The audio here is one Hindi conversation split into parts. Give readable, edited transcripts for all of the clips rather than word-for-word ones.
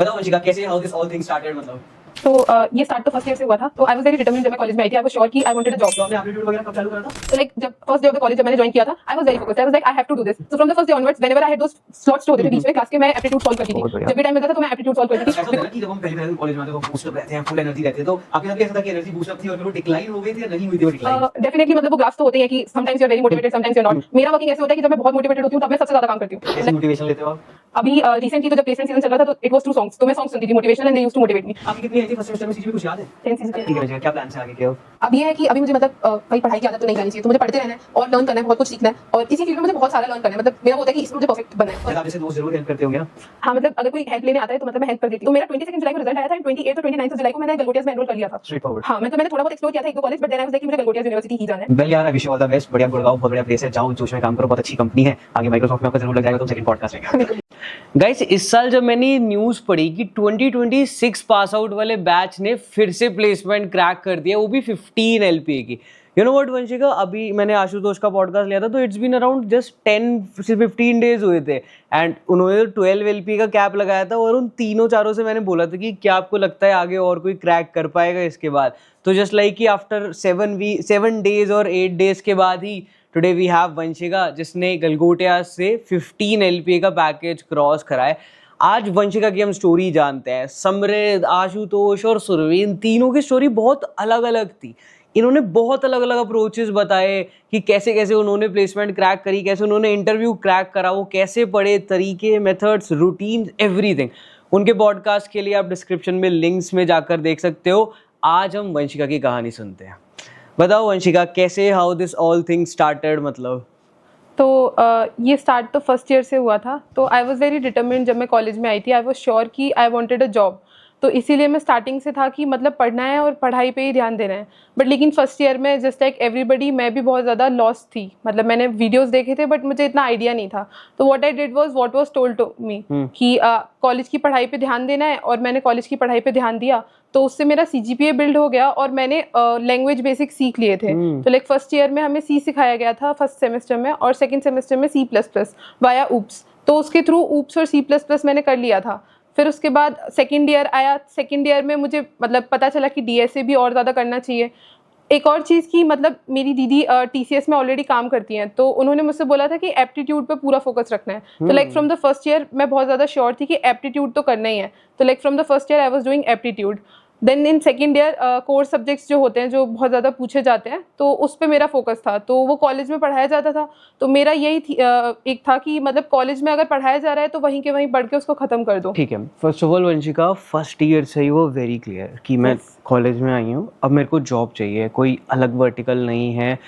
बताओ वंशिका कैसे how this all thing started मतलब तो ये स्टार्ट तो फर्स्ट ईयर से हुआ था। तो आई वाज वेरी डिटरमिन्ड जब मैं कॉलेज में आई थी। आई वाज श्योर कि आई वांटेड अ जॉब। तो आपने एप्टीट्यूड वगैरह कब चालू करा था? तो लाइक जब first day of the college जब मैंने ज्वाइन किया था, I was very focused. I was like I have to do this. So from the first day onwards whenever I had those slots जो होते थे बीच में क्लास के, मैं एप्टीट्यूड सॉल्व करती थी। जब भी टाइम मिलता था तो मैं एप्टीट्यूड सॉल्व करती ऐसा होता है थी। ना कि जब हम पहले पहले कॉलेज में आते हैं तो बूस्ट अप रहते हैं, फुल एनर्जी रहती है, तो आपके साथ कैसा था कि एनर्जी बूस्ट अप थी और फिर वो डिक्लाइन हो गई थी या नहीं हुई थी वो डिक्लाइन? डेफिनेटली मतलब वो ग्राफ्स तो होते हैं कि sometimes you are very motivated, sometimes you are not. मेरा वर्किंग ऐसे होता है कि जब मैं बहुत मोटिवेटेड होती हूं तब मैं सबसे ज्यादा काम करती हूं। कैसे मोटिवेशन लेते हो आप? अभी रिसेंटली तो जब प्लेसमेंट सीजन चल रहा था तो इट वाज थ्रू सॉन्ग्स। तो मैं सॉन्ग सुनती थी motivational and they used to motivate me. आपकी कितनी आई थी फर्स्ट सेमेस्टर में? सीजीपीए कुछ याद है? 10 सीजन ठीक है वंशिका, क्या प्लान है आगे के? अब ये है कि अभी मुझे मतलब कहीं पढ़ाई की आदत तो नहीं करनी चाहिए। तो मुझे पढ़ते रहना है और लर्न करना है, बहुत कुछ सीखना है और इसी फील्ड में मुझे बहुत सारा लर्न करना है। मतलब मेरा होता है कि इसमें मुझे परफेक्ट बनना है। आप जैसे दोस्त जरूर हेल्प करते होंगे ना? हाँ मतलब अगर कोई हेल्प लेने आता है तो मतलब मैं हेल्प कर देती हूँ। तो मेरा 22 जुलाई को रिजल्ट आया था एंड 28 और 29 जुलाई को मैंने गलगोटियास में एनरोल कर लिया था। Straightforward. हाँ मतलब मैंने थोड़ा बहुत एक्सप्लोर किया था एक दो college, but then I was like मुझे गलगोटियास यूनिवर्सिटी ही जाना है। वेल यार, I wish you all the best. बढ़िया गुड़गांव बहुत बढ़िया प्लेस है, जाओ जोश में काम करो, बहुत अच्छी कंपनी है, आगे माइक्रोसॉफ्ट में आपका जरूर लग जाएगा, तो सेकंड पॉडकास्ट रहेगा। गाइस इस साल जब मैंने न्यूज़ पढ़ी कि 2026 पास आउट वाले बैच ने फिर से प्लेसमेंट क्रैक कर दिया, वो भी 15 एलपीए की। यू नो व्हाट वंशिका, अभी मैंने आशुतोष का पॉडकास्ट लिया था तो इट्स बीन अराउंड जस्ट 10 से 15 डेज हुए थे एंड उन्होंने 12 एलपीए का कैप लगाया था और उन तीनों चारों से मैंने बोला था कि क्या आपको लगता है आगे और कोई क्रैक कर पाएगा इसके बाद? तो जस्ट लाइक कि आफ्टर 7 डेज और 8 डेज के बाद ही टुडे वी हैव वंशिका जिसने गलगोटिया से 15 एलपीए का पैकेज क्रॉस कराए। आज वंशिका की हम स्टोरी जानते हैं। समृद्ध, आशुतोष और सुरवीन तीनों की स्टोरी बहुत अलग अलग थी। इन्होंने बहुत अलग अलग अप्रोचेस बताए कि कैसे कैसे उन्होंने प्लेसमेंट क्रैक करी, कैसे उन्होंने इंटरव्यू क्रैक करा, वो कैसे पढ़े, तरीके, मेथड्स, रूटीन, एवरीथिंग। उनके पॉडकास्ट के लिए आप डिस्क्रिप्शन में लिंक्स में जाकर देख सकते हो। आज हम वंशिका की कहानी सुनते हैं। बताओ वंशिका कैसे how this all thing started मतलब? तो ये स्टार्ट तो फर्स्ट ईयर से हुआ था। तो आई वाज वेरी डिटरमिन्ड जब मैं कॉलेज में आई थी। आई वाज श्योर कि आई वांटेड अ जॉब। तो इसीलिए मैं स्टार्टिंग से था कि मतलब पढ़ना है और पढ़ाई पे ही ध्यान देना है। बट लेकिन फर्स्ट ईयर में जस्ट लाइक एवरीबडी मैं भी बहुत ज़्यादा लॉस्ट थी। मतलब मैंने वीडियोस देखे थे बट मुझे इतना आइडिया नहीं था। तो what I did was what was told to me कि कॉलेज की पढ़ाई पे ध्यान देना है और मैंने कॉलेज की पढ़ाई पे ध्यान दिया। तो उससे मेरा सीजीपीए बिल्ड हो गया और मैंने लैंग्वेज बेसिक सीख लिए थे। तो लाइक फर्स्ट ईयर में हमें सी सिखाया गया था फर्स्ट सेमेस्टर में और सेकंड सेमेस्टर में C++ वाया ऊप्स। तो उसके थ्रू ऊप्स और C++ मैंने कर लिया था। फिर उसके बाद सेकंड ईयर आया। सेकंड ईयर में मुझे मतलब पता चला कि डीएसए भी और ज़्यादा करना चाहिए। एक और चीज़ की मतलब मेरी दीदी टीसीएस में ऑलरेडी काम करती हैं। तो उन्होंने मुझसे बोला था कि एप्टीट्यूड पे पूरा फोकस रखना है। तो like from the first year मैं बहुत ज़्यादा श्योर थी कि एप्टीट्यूड तो करना ही है। तो like from the first year I was doing aptitude. Then in second year core subjects जो होते हैं जो बहुत ज़्यादा पूछे जाते हैं तो उस पर मेरा फोकस था। तो वो कॉलेज में पढ़ाया जाता था। तो मेरा यही एक था कि मतलब कॉलेज में अगर पढ़ाया जा रहा है तो वहीं के वहीं पढ़ के उसको ख़त्म कर दो। ठीक है, first of all Vanshika first year से ही वो वेरी क्लियर कि मैं कॉलेज में आई हूँ, अब मेरे को जॉब चाहिए, कोई अलग वर्टिकल नहीं है,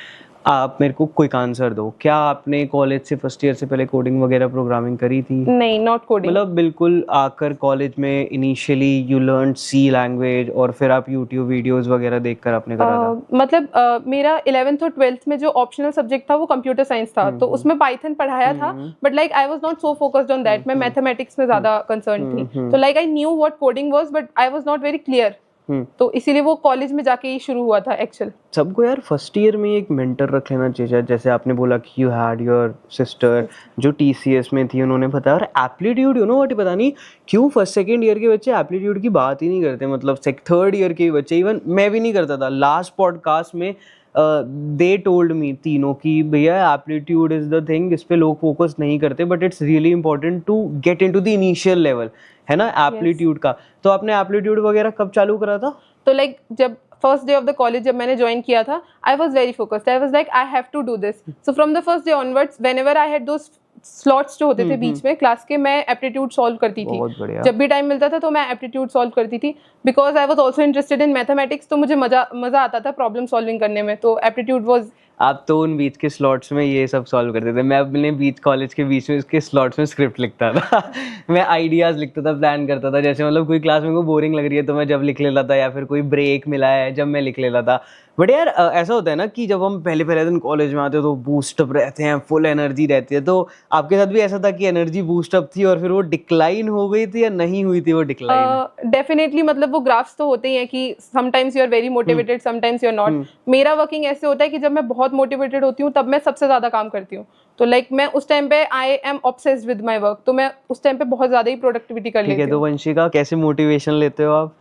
आप मेरे को क्विक आंसर दो। क्या आपने कॉलेज से फर्स्ट ईयर से पहले कोडिंग वगैरह प्रोग्रामिंग करी थी? नहीं, नॉट कोडिंग। मतलब बिल्कुल आकर कॉलेज में initially you learn C language और फिर आप यूट्यूब वीडियोस वगैरह देखकर आपने करा था? मतलब मेरा 11th और 12th में जो ऑप्शनल सब्जेक्ट था वो कंप्यूटर साइंस था। तो उसमें पाइथन पढ़ाया था but like I was not so focused on that. मैं मैथमेटिक्स में ज़्यादा कंसर्न थी। तो like I knew what coding was but I was not very clear. तो इसीलिए वो कॉलेज में जाके ही शुरू हुआ था एक्चुअल। सबको यार फर्स्ट ईयर में एक मेंटर रख लेना चाहिए। जैसे आपने बोला कि यू हैड योर सिस्टर जो टीसीएस में थी, उन्होंने बताया। और एप्लीट्यूड यू नो व्हाट, पता नहीं क्यों फर्स्ट सेकंड ईयर के बच्चे एप्लीट्यूड की बात ही नहीं करते। मतलब थर्ड ईयर के बच्चे, इवन मैं भी नहीं करता था। लास्ट पॉडकास्ट में दे टोल्ड मी तीनों कि भैया एप्लीट्यूड इज द थिंग, इस पे लोग फोकस नहीं करते but it's really important to get into the initial level, है ना, एप्लीट्यूड का। तो आपने एप्लीट्यूड वगैरह कब चालू करा था? तो लाइक जब first day of the college जब मैंने ज्वाइन किया था I was very focused. I was like I have to do this. So from the first day onwards whenever I had those slots जो होते थे बीच में क्लास के, मैं एप्टीट्यूड सॉल्व करती थी। जब भी टाइम मिलता था तो मैं एप्टीट्यूड सॉल्व करती थी because I was also interested in mathematics. तो मुझे मजा आता था प्रॉब्लम सॉल्विंग करने में। तो एप्टीट्यूड वाज। आप तो उन बीच के स्लॉट्स में ये सब सॉल्व करते थे। मैं अपने बीच कॉलेज के बीच में इसके स्लॉट्स में स्क्रिप्ट लिखता था। मैं आइडियाज़ लिखता था, प्लान करता था। जैसे मतलब कोई क्लास में को बोरिंग लग रही है तो मैं जब लिख लेता था, या फिर कोई ब्रेक मिला है जब मैं लिख लेता था। बट यार ऐसा होता है ना कि जब हम पहले दिन कॉलेज में आते हैं तो बूस्टअप रहते हैं, फुल एनर्जी रहती है। तो आपके साथ भी ऐसा था कि एनर्जी बूस्टअप थी और फिर वो डिक्लाइन हो गई थी या नहीं हुई थी वो डिक्लाइन? डेफिनेटली मतलब वो ग्राफ्स तो होते ही हैं कि sometimes you are very motivated, sometimes you are not. मेरा वर्किंग ऐसे होता है कि जब मैं बहुत मोटिवेटेड होती हूँ तब मैं सबसे ज़्यादा काम करती हूँ तो लाइक मैं उस टाइम पे I am obsessed with my work, तो मैं उस टाइम पे बहुत ज़्यादा ही प्रोडक्टिविटी कर ठीक लेती है, तो हूँ। वंशिका कैसे मोटिवेशन लेते हो आप?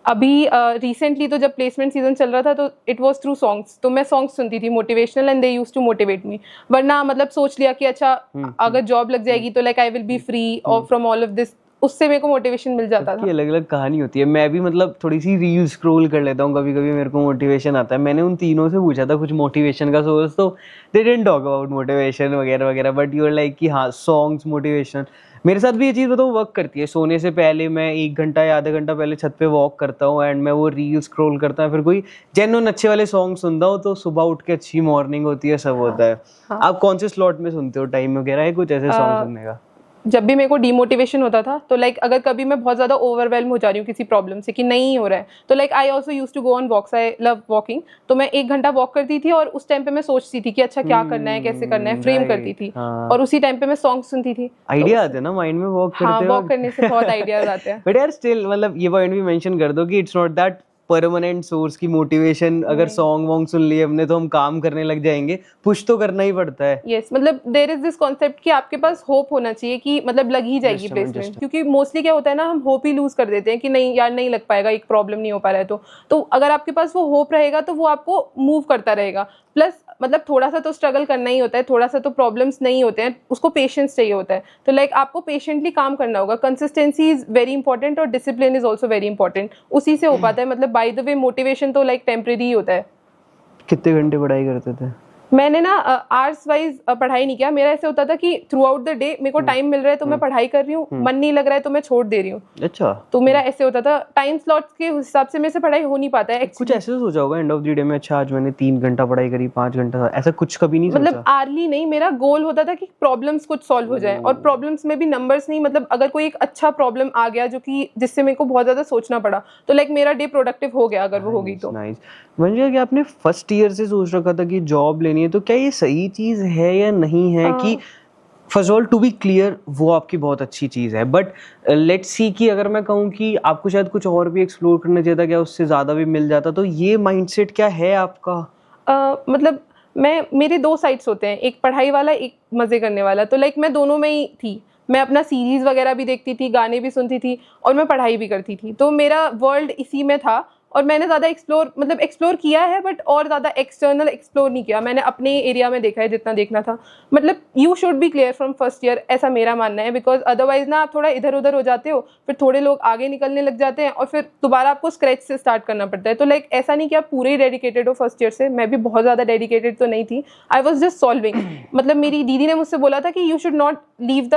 अभी रिसेंटली तो जब प्लेसमेंट सीजन चल रहा था तो इट वाज थ्रू सॉन्ग्स, तो मैं सॉन्ग्स सुनती थी motivational and they used to motivate me. वरना मतलब सोच लिया कि अच्छा अगर जॉब लग जाएगी तो like I will be free और फ्रॉम ऑल ऑफ दिस, उससे मेरे को मोटिवेशन मिल जाता सबकी था। अलग अलग कहानी होती है। मैं भी मतलब थोड़ी सी रील स्क्रॉल कर लेता हूँ कभी कभी, मेरे को मोटिवेशन आता है। मैंने उन तीनों से पूछा था कुछ मोटिवेशन का सोर्स, तो they didn't talk about motivation वगैरह वगैरह, बट यू आर लाइक कि हाँ सॉन्ग्स मोटिवेशन। मेरे साथ भी ये चीज़ बताऊँ वर्क करती है। सोने से पहले मैं 1 घंटा या आधा घंटा पहले छत पे वॉक करता हूँ एंड मैं वो रील स्क्रॉल करता हूँ, फिर कोई जेन्युइन अच्छे वाले सॉन्ग सुनता हूँ, तो सुबह उठ के अच्छी मॉर्निंग होती है, सब होता है। आप कौन से स्लॉट में सुनते हो, टाइम वगैरह है कुछ ऐसे सॉन्ग सुनने का? जब भी मेरे को डिमोटिवेशन होता था तो लाइक अगर कभी मैं बहुत ज़्यादा ओवरवेल्म हो जा रही हूँ किसी प्रॉब्लम से कि नहीं हो रहा है, तो like I also use to go on walks, I love walking. तो मैं 1 घंटा वॉक करती थी और उस टाइम पे मैं सोचती थी कि अच्छा क्या करना है, कैसे करना है, फ्रेम करती थी और उसी टाइम पे मैं सॉन्ग सुनती थी। आइडिया आते हैं ना माइंड में वॉक करते हाँ, हो? वॉक करने से बहुत आइडियाज आते हैं। बट यार स्टिल मतलब ये पॉइंट भी मेंशन कर दो कि it's not that permanent source की मोटिवेशन। अगर सॉन्ग वॉन्ग सुन लिए हमने तो हम काम करने लग जाएंगे, पुश तो करना ही पड़ता है। यस मतलब देयर इज दिस कॉन्सेप्ट कि आपके पास होप होना चाहिए कि मतलब लग ही जाएगी प्लेसमेंट, क्योंकि मोस्टली क्या होता है ना, हम होप ही लूज कर देते हैं कि नहीं यार नहीं लग पाएगा, एक प्रॉब्लम नहीं हो पा रहा है। तो अगर आपके पास वो होप रहेगा तो वो आपको मूव करता रहेगा। प्लस मतलब थोड़ा सा तो स्ट्रगल करना ही होता है, थोड़ा सा तो प्रॉब्लम्स नहीं होते हैं, उसको पेशेंस चाहिए होता है। तो लाइक आपको पेशेंटली काम करना होगा, कंसिस्टेंसी इज वेरी इंपॉर्टेंट और discipline is also very important, उसी से हो पाता है। मतलब बाय द वे मोटिवेशन तो लाइक टेम्परेरी ही होता है। कितने घंटे पढ़ाई करते थे? मैंने ना आवर्स वाइज पढ़ाई नहीं किया। मेरा ऐसे होता था कि थ्रू आउट द डे मेरे को टाइम मिल रहा है तो मैं पढ़ाई कर रही हूँ, मन नहीं लग रहा है तो मैं छोड़ दे रही हूँ। अच्छा, तो मेरा ऐसे होता था, टाइम स्लॉट्स के हिसाब से मेरे से पढ़ाई हो नहीं पाता है। कुछ ऐसे सोचा होगा एंड ऑफ द डे में, अच्छा आज मैंने 3 घंटा पढ़ाई करी, 5 घंटा, ऐसा कुछ कभी नहीं मतलब सोचा? आर्ली नहीं, मेरा गोल होता था कि प्रॉब्लम्स कुछ सॉल्व हो जाए, और प्रॉब्लम्स में भी नंबर्स नहीं, मतलब अगर कोई एक अच्छा प्रॉब्लम आ गया जो कि जिससे मेरे को बहुत ज्यादा सोचना पड़ा तो लाइक मेरा डे प्रोडक्टिव हो गया अगर वो होगी तो। नाइस। म्हणजे कि आपने फर्स्ट ईयर से सोच रखा था कि जॉब लेनी है, तो क्या ये सही चीज है या नहीं है? कि first of all to be clear, वो आपकी बहुत अच्छी चीज़ है, बट लेट्स सी कि अगर मैं कहूँ कि आपको शायद कुछ और भी एक्सप्लोर करना चाहिए था, क्या उससे ज़्यादा भी मिल जाता, तो ये माइंडसेट क्या है आपका? मतलब मेरे 2 साइड्स होते हैं, एक पढ़ाई वाला, एक मज़े करने वाला। तो लाइक मैं दोनों में ही थी। मैं अपना सीरीज़ वगैरह भी देखती थी, गाने भी सुनती थी और मैं पढ़ाई भी करती थी। तो मेरा वर्ल्ड इसी में था और मैंने ज़्यादा एक्सप्लोर किया है, बट और ज़्यादा एक्सटर्नल एक्सप्लोर नहीं किया। मैंने अपने एरिया में देखा है जितना देखना था। मतलब you should B clear from first year, ऐसा मेरा मानना है, बिकॉज अदरवाइज ना आप थोड़ा इधर उधर हो जाते हो, फिर थोड़े लोग आगे निकलने लग जाते हैं और फिर दोबारा आपको स्क्रैच से स्टार्ट करना पड़ता है। तो लाइक ऐसा नहीं कि आप पूरे ही डेडिकेटेड हो फर्स्ट ईयर से। मैं भी बहुत ज़्यादा डेडिकेटेड तो नहीं थी, आई वॉज जस्ट सॉल्विंग। मतलब मेरी दीदी ने मुझसे बोला था कि you should not leave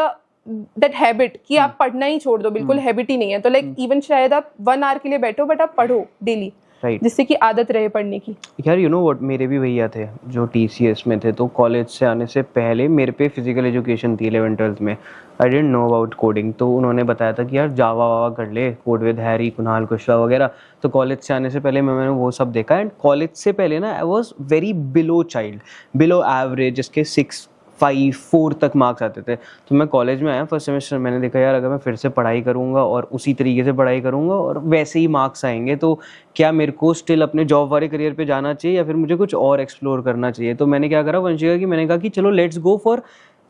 that habit, कि आप पढ़ना ही छोड़ दो, बिल्कुल हैबिट ही नहीं है। तो लाइक इवन शायद आप 1 आवर के लिए बैठो बट आप पढ़ो डेली, जिससे कि आदत रहे पढ़ने की। यार यू नो व्हाट, मेरे भी भैया थे जो टीसीएस में थे, तो कॉलेज से आने से पहले मेरे पे फिजिकल एजुकेशन थी 11th-12th में। I didn't know about coding, तो उन्होंने बताया था कि यार जावा वावा कर ले, code with Harry, Kunal Kushwaha वगैरह। तो कॉलेज से आने से पहले मैंने वो सब देखा। एंड कॉलेज से पहले ना आई was very below child, below average, जिसके 6, 5, 4 तक मार्क्स आते थे। तो मैं कॉलेज में आया फर्स्ट सेमेस्टर, मैंने देखा यार अगर मैं फिर से पढ़ाई करूँगा और उसी तरीके से पढ़ाई करूँगा और वैसे ही मार्क्स आएंगे, तो क्या मेरे को स्टिल अपने जॉब वाले करियर पे जाना चाहिए या फिर मुझे कुछ और एक्सप्लोर करना चाहिए? तो मैंने क्या करा वंशिका, कि मैंने कहा कि चलो लेट्स गो फॉर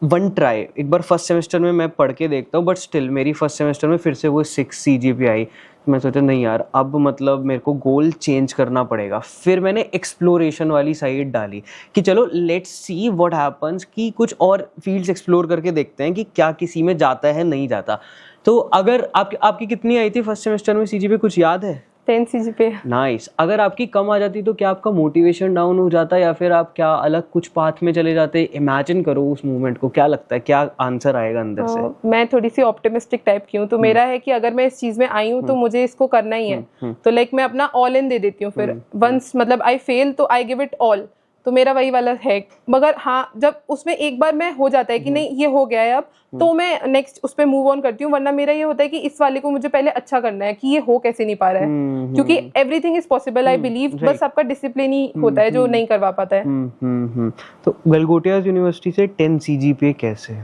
1 ट्राई। एक बार फर्स्ट सेमेस्टर में मैं पढ़ के देखता हूँ, बट स्टिल मेरी फर्स्ट सेमेस्टर में फिर से वो 6 CGPA आई। मैं सोचा नहीं यार, अब मतलब मेरे को गोल चेंज करना पड़ेगा। फिर मैंने एक्सप्लोरेशन वाली साइड डाली कि चलो लेट्स सी व्हाट हैपन्स, कि कुछ और फील्ड्स एक्सप्लोर करके देखते हैं कि क्या किसी में जाता है नहीं जाता। तो अगर आपकी कितनी आई थी फर्स्ट सेमेस्टर में CGPA, कुछ याद है? 10 CGPA। नाइस। अगर आपकी कम आ जाती तो क्या आपका मोटिवेशन डाउन हो जाता या फिर आप क्या अलग कुछ पाथ में चले जाते? इमेजिन करो उस मूवमेंट को, क्या लगता है क्या आंसर आएगा अंदर से? मैं थोड़ी सी ऑप्टिमिस्टिक टाइप की हूँ, तो मेरा है कि अगर मैं इस चीज़ में आई हूँ तो मुझे इसको करना ही है। तो लाइक मैं अपना ऑल इन दे देती हूँ। फिर वंस मतलब आई फेल तो आई गिव इट ऑल। तो मेरा वही वाला है। मगर हाँ, जब उसमें एक बार मैं हो जाता है कि नहीं ये हो गया है अब, तो मैं नेक्स्ट उस पर मूव ऑन करती हूँ। वरना मेरा ये होता है कि इस वाले को मुझे पहले अच्छा करना है कि ये हो कैसे नहीं पा रहा है, क्योंकि everything is possible I believe. बस आपका डिसिप्लिन ही होता है जो नहीं करवा पाता है। तो गलगोटिया यूनिवर्सिटी से 10 CGPA कैसे?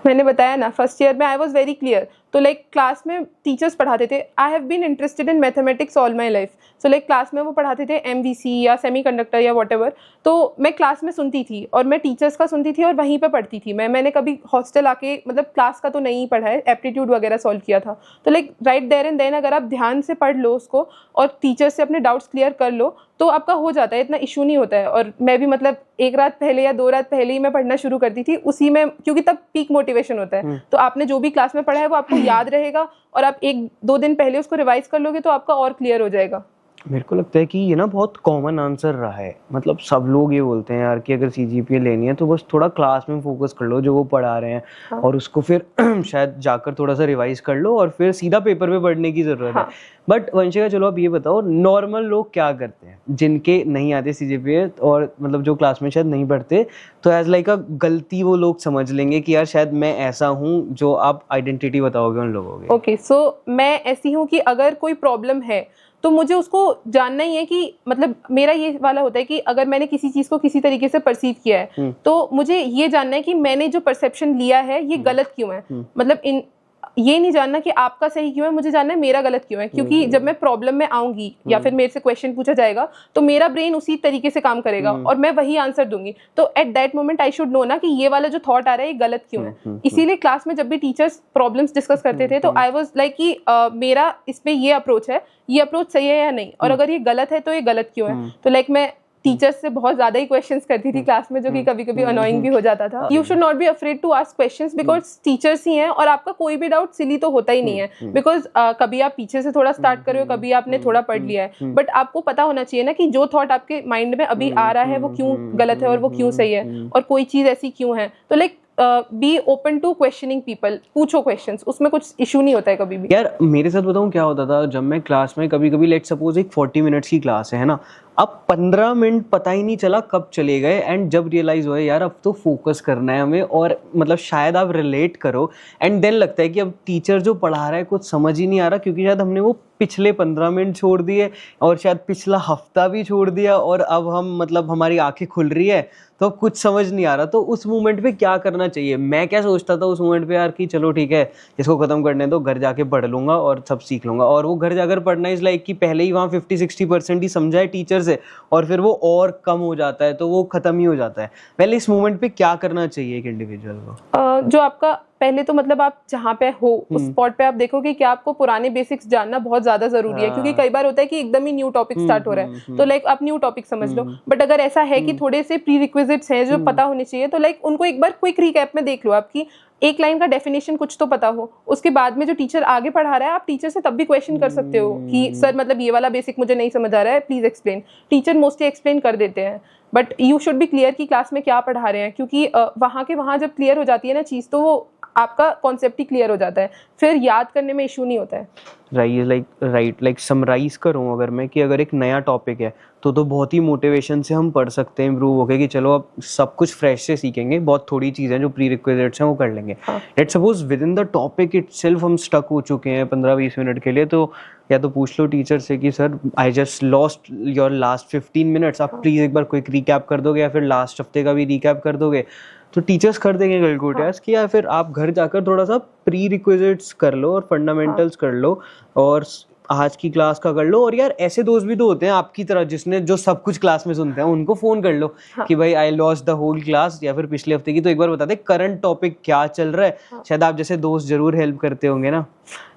मैंने बताया ना, फर्स्ट ईयर में आई वॉज वेरी क्लियर, तो लाइक क्लास में टीचर्स पढ़ाते थे, I have been interested in mathematics all my life, so like class में वो पढ़ाते थे MVC या सेमीकंडक्टर या व्हाटएवर, तो मैं क्लास में सुनती थी और मैं टीचर्स का सुनती थी और वहीं पे पढ़ती थी। मैंने कभी हॉस्टल आके मतलब क्लास का तो नहीं पढ़ा है, एप्टीट्यूड वगैरह सॉल्व किया था। तो like right there and then अगर आप ध्यान से पढ़ लो उसको और टीचर से अपने डाउट्स क्लियर कर लो तो आपका हो जाता है, इतना इशू नहीं होता है। और मैं भी मतलब 1 रात पहले या 2 रात पहले ही मैं पढ़ना शुरू करती थी उसी में, क्योंकि तब पीक मोटिवेशन होता है। तो आपने जो भी क्लास में पढ़ा है वो आपको याद रहेगा और आप 1-2 दिन पहले उसको रिवाइज कर लोगे तो आपका और क्लियर हो जाएगा। मेरे को लगता है कि ये ना बहुत कॉमन आंसर रहा है, मतलब सब लोग ये बोलते हैं यार कि अगर CGPA लेनी है तो बस थोड़ा क्लास में फोकस कर लो जो वो पढ़ा रहे हैं और उसको फिर शायद जाकर थोड़ा सा रिवाइज कर लो और फिर सीधा पेपर पे पढ़ने की जरूरत है। बट वंशिका चलो आप ये बताओ, नॉर्मल लोग क्या करते हैं जिनके नहीं आते CGPA और मतलब जो क्लास में शायद नहीं पढ़ते, तो एज लाइक अ गलती वो लोग समझ लेंगे कि यार शायद मैं ऐसा हूँ, जो आप आइडेंटिटी बताओगे उन लोगों की? ओके, सो मैं ऐसी हूँ कि अगर कोई प्रॉब्लम है तो मुझे उसको जानना ही है कि मतलब मेरा ये वाला होता है कि अगर मैंने किसी चीज़ को किसी तरीके से परसीव किया है तो मुझे ये जानना है कि मैंने जो परसेप्शन लिया है ये गलत क्यों है। मतलब ये नहीं जानना कि आपका सही क्यों है, मुझे जानना है मेरा गलत क्यों है। क्योंकि जब मैं प्रॉब्लम में आऊंगी या फिर मेरे से क्वेश्चन पूछा जाएगा तो मेरा ब्रेन उसी तरीके से काम करेगा और मैं वही आंसर दूंगी। तो at that moment I should know ना कि ये वाला जो थॉट आ रहा है ये गलत क्यों है। इसीलिए क्लास में जब भी टीचर्स प्रॉब्लम्स डिस्कस करते थे तो आई वाज लाइक कि मेरा इस पे ये अप्रोच है, ये अप्रोच सही है या नहीं, और अगर ये गलत है तो ये गलत क्यों है। तो लाइक मैं टीचर्स से बहुत ज्यादा ही क्वेश्चंस करती थी क्लास में, जो कि कभी कभी अनोइंग भी हो जाता था। You should not be afraid to ask questions because teachers ही हैं और आपका कोई भी डाउट सिली तो होता ही नहीं है। बिकॉज कभी आप पीछे से थोड़ा स्टार्ट कर रहे हो, कभी आपने थोड़ा पढ़ लिया है, बट आपको पता होना चाहिए ना कि जो थॉट आपके माइंड में अभी आ रहा है वो क्यों गलत है और वो क्यों सही है और कोई चीज ऐसी क्यों है। तो like be open to questioning people, पूछो क्वेश्चंस, उसमें कुछ इशू नहीं होता है कभी भी। यार मेरे साथ बताऊं क्या होता था जब मैं क्लास में कभी कभी लेट सपोज एक 40 मिनट्स की क्लास है ना, अब 15 मिनट पता ही नहीं चला कब चले गए, एंड जब रियलाइज हुआ यार अब तो फोकस करना है हमें, और मतलब शायद आप रिलेट करो, एंड देन लगता है कि अब टीचर जो पढ़ा रहा है कुछ समझ ही नहीं आ रहा, क्योंकि शायद हमने वो पिछले 15 मिनट छोड़ दिए और शायद पिछला हफ्ता भी छोड़ दिया, और अब हम मतलब हमारी आंखें खुल रही है तो कुछ समझ नहीं आ रहा। तो उस मोमेंट पे क्या करना चाहिए? मैं क्या सोचता था उस मोमेंट पे यार कि चलो ठीक है इसको खत्म करने दो, घर जाके पढ़ लूंगा और सब सीख लूंगा। और वो घर जाकर पढ़ना इज लाइक कि पहले ही वहाँ 50-60% ही समझा है टीचर से और फिर वो और कम हो जाता है, तो वो खत्म ही हो जाता है। पहले इस मोमेंट पे क्या करना चाहिए एक इंडिविजुअल को? जो आपका पहले तो मतलब आप जहाँ पे हो उस स्पॉट पे आप देखोगे कि आपको पुराने बेसिक्स जानना बहुत ज्यादा जरूरी है, क्योंकि कई बार होता है कि एकदम ही न्यू टॉपिक स्टार्ट हो रहा है तो लाइक आप न्यू टॉपिक समझ लो। बट अगर ऐसा है कि थोड़े से प्री रिक्विजिट्स हैं जो पता होने चाहिए तो लाइक उनको एक बार क्विक रिकैप में देख लो। आपकी एक लाइन का डेफिनेशन कुछ तो पता हो, उसके बाद में जो टीचर आगे पढ़ा रहा है आप टीचर से तब भी क्वेश्चन कर सकते हो कि सर मतलब ये वाला बेसिक मुझे नहीं समझ आ रहा है, please explain. Teacher mostly explain कर देते हैं, but you should B clear कि क्लास में क्या पढ़ा रहे हैं, क्योंकि वहाँ जब क्लियर हो जाती है ना चीज़ तो वो आपका कॉन्सेप्ट ही क्लियर हो जाता है, फिर याद करने में इशू नहीं होता है। राइट समराइज करूँ अगर मैं कि अगर एक नया टॉपिक है तो बहुत ही मोटिवेशन से हम पढ़ सकते हैं, इम्प्रूव हो गए कि चलो अब सब कुछ फ्रेश से सीखेंगे, बहुत थोड़ी चीज़ें जो प्री रिक्विजिट्स हैं वो कर लेंगे। Let's suppose with in the topic itself हम स्टक हो चुके हैं 15-20 मिनट के लिए, तो या तो पूछ लो टीचर से कि sir I just lost your last 15 minutes, आप प्लीज़ एक बार क्विक रिकैप कर दोगे या फिर लास्ट हफ्ते का भी रिकैप कर दोगे, तो टीचर्स कर देंगे कैलकुलेट टेस्ट कि या फिर आप घर जाकर थोड़ा सा प्री रिक्विजिट्स कर लो और फंडामेंटल्स कर लो और आज की क्लास का कर लो। और यार ऐसे दोस्त भी तो होते हैं आपकी तरह जिसने जो सब कुछ क्लास में सुनते हैं, उनको फोन कर लो कि भाई I lost the whole class या फिर पिछले हफ्ते की, तो एक बार बता दे करंट टॉपिक क्या चल रहा है। शायद आप जैसे दोस्त जरूर हेल्प करते होंगे ना।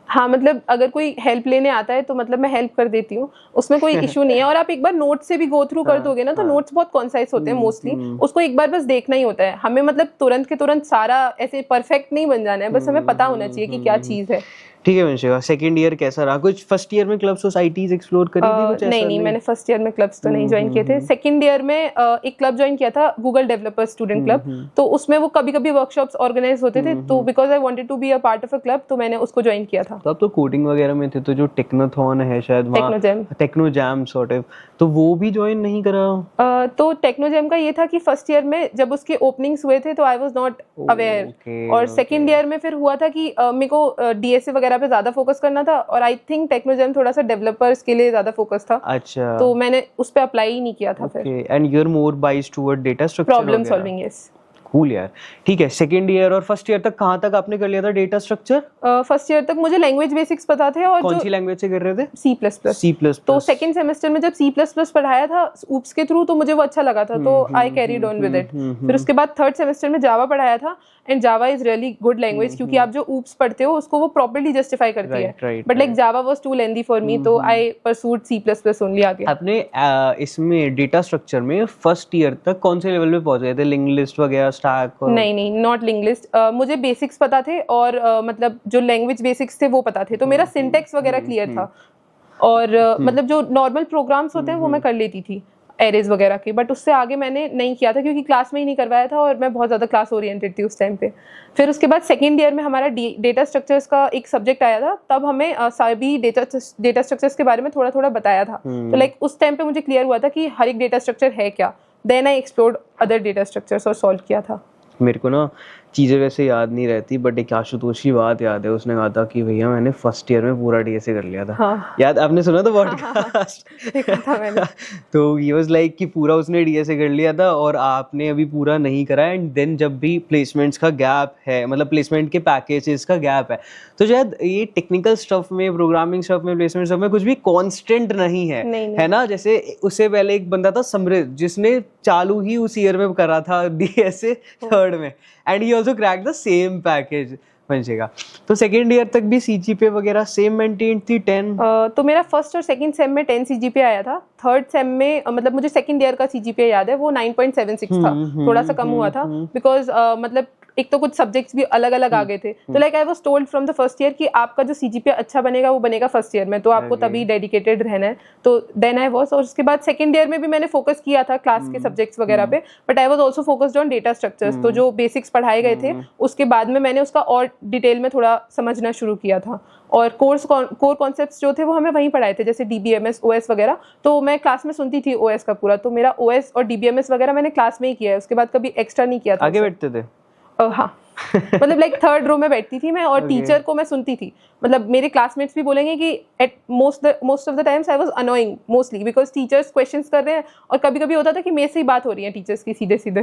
हाँ, मतलब अगर कोई हेल्प लेने आता है तो मतलब मैं हेल्प कर देती हूँ, उसमें कोई इशू नहीं है। और आप एक बार नोट से भी गो थ्रू कर दोगे ना तो नोट्स बहुत कॉन्साइज होते हैं मोस्टली, उसको एक बार बस देखना ही होता है। हमें मतलब तुरंत के तुरंत सारा ऐसे परफेक्ट नहीं बन जाना है, बस हमें पता होना चाहिए कि क्या चीज़ है। ठीक है वंशिका, सेकंड ईयर कैसा रहा? कुछ फर्स्ट ईयर में क्लब सोसाइटीज एक्सप्लोर करी थी कुछ? नहीं, मैंने फर्स्ट ईयर में क्लब्स तो नहीं ज्वाइन किए थे। सेकंड ईयर में एक क्लब ज्वाइन किया था, गूगल डेवलपर स्टूडेंट क्लब, तो उसमें वो कभी कभी वर्कशॉप्स ऑर्गेनाइज होते थे, तो because I wanted to be a part of a club तो मैंने उसको ज्वाइन किया था। तो अब तो कोडिंग वगैरह में थे, तो जो टेक्नोथॉन है शायद टेक्नो जैम सॉर्ट ऑफ, तो वो भी ज्वाइन नहीं करा? तो टेक्नो जैम का ये था कि फर्स्ट ईयर में जब उसके ओपनिंग्स हुए थे तो आई वाज नॉट अवेयर, और सेकंड ईयर में फिर हुआ था कि मेरे को डीएसए वगैरह पे ज्यादा फोकस करना था, और आई थिंक टेक्नो जैम थोड़ा सा डेवलपर्स के लिए ज्यादा फोकस था। अच्छा, तो मैंने उस पे अप्लाई ही नहीं किया था फिर। And you are more biased toward data structure, problem solving. Yes, cool यार। ठीक है, सेकंड ईयर और फर्स्ट ईयर तक कहाँ तक आपने कर लिया था डेटा स्ट्रक्चर? फर्स्ट ईयर तक मुझे लैंग्वेज बेसिक्स पता थे और कौन सी लैंग्वेज से कर रहे थे? C++। तो सेकंड सेमेस्टर में जब C++ पढ़ाया था ऊप्स के थ्रू तो मुझे वो अच्छा लगा था, तो आई कैरीड ऑन विद इट। फिर उसके बाद थर्ड सेमेस्टर में जावा पढ़ाया था, and Java is really good language, क्योंकि आप जो ऊप्स पढ़ते हो उसको वो प्रॉपर्ली जस्टिफाई करती है, but like Java was too lengthy for me, तो आई परसूड C++ ओनली आगे। आपने इसमें डेटा स्ट्रक्चर में फर्स्ट ईयर तक कौन से लेवल पे पहुंच गए थे? लिंक लिस्ट वगैरह, स्टैक? नहीं, नॉट लिंक लिस्ट। मुझे बेसिक्स पता थे और मतलब जो लैंग्वेज बेसिक्स थे वो पता थे, तो मेरा सिंटेक्स वगैरह क्लियर था, और मतलब जो नॉर्मल प्रोग्राम्स होते हैं वो मैं कर लेती थी एरेज वगैरह के, बट उससे आगे मैंने नहीं किया था क्योंकि क्लास में ही नहीं करवाया था और मैं बहुत ज़्यादा क्लास ओरिएंटेड थी उस टाइम पे। फिर उसके बाद सेकेंड ईयर में हमारा डेटा स्ट्रक्चर्स का एक सब्जेक्ट आया था, तब हमें सभी डेटा स्ट्रक्चर्स के बारे में थोड़ा थोड़ा बताया था, तो लाइक उस टाइम पे मुझे क्लियर हुआ था कि हर एक डेटा स्ट्रक्चर है क्या। Then I explored other data structures और सॉल्व किया था। मेरे को ना चीज़ें वैसे याद नहीं रहती, बट एक आशुतोष की बात याद है, उसने कहा था कि भैया मैंने फर्स्ट ईयर में पूरा डीएसए कर लिया था। हाँ। याद, आपने सुना था पॉडकास्ट? देखा था मैंने। तो ही वाज लाइक कि पूरा उसने डीएसए कर लिया था और आपने अभी पूरा नहीं करा, एंड देन जब भी प्लेसमेंट्स का गैप है, मतलब प्लेसमेंट के पैकेजेस का गैप है, तो शायद ये टेक्निकल स्टफ में, प्रोग्रामिंग स्टफ में, प्लेसमेंट स्टफ में कुछ भी कांस्टेंट नहीं है, है ना? जैसे उससे पहले एक बंदा था समृद्ध, जिसने चालू ही उस ईयर में करा था डीएसए थर्ड में, and he also crack the same package बनेगा। तो सेकेंड ईयर तक भी सीजीपीए वगैरह सेम मेंटेन थी 10? तो मेरा फर्स्ट और सेकंड सेम में 10 सीजीपीए आया था। थर्ड सेम में मतलब मुझे सेकंड ईयर का सीजीपीए याद है, वो 9.76 था, थोड़ा सा कम हुआ था बिकॉज मतलब एक तो कुछ सब्जेक्ट्स भी अलग अलग आ गए थे, तो like I was told from the first year कि आपका जो सीजीपीए अच्छा बनेगा वो बनेगा फर्स्ट ईयर में, तो आपको तभी डेडिकेटेड रहना है। तो देन आई वाज, और उसके बाद सेकंड ईयर में भी मैंने फोकस किया था क्लास के सब्जेक्ट्स वगैरह पे, but I was also focused on data structures. तो जो बेसिक्स पढ़ाए गए थे उसके बाद में मैंने उसका और डिटेल में थोड़ा समझना शुरू किया था, और कोर कॉन्सेप्ट्स जो थे वो हमें वहीं पढ़ाए थे, जैसे डीबीएमएस, ओएस वगैरह, तो मैं क्लास में सुनती थी ओएस का पूरा, तो मेरा ओएस और डीबीएमएस वगैरह मैंने क्लास में ही किया है, उसके बाद कभी एक्स्ट्रा नहीं किया था। आगे बैठते थे? हाँ मतलब लाइक थर्ड रो में बैठती थी मैं, और टीचर को मैं सुनती थी। मतलब मेरे क्लासमेट्स भी बोलेंगे कि at most of the times I was annoying mostly, because teachers questions कर रहे हैं और कभी कभी होता था कि मेरे से ही बात हो रही है टीचर्स की सीधे सीधे,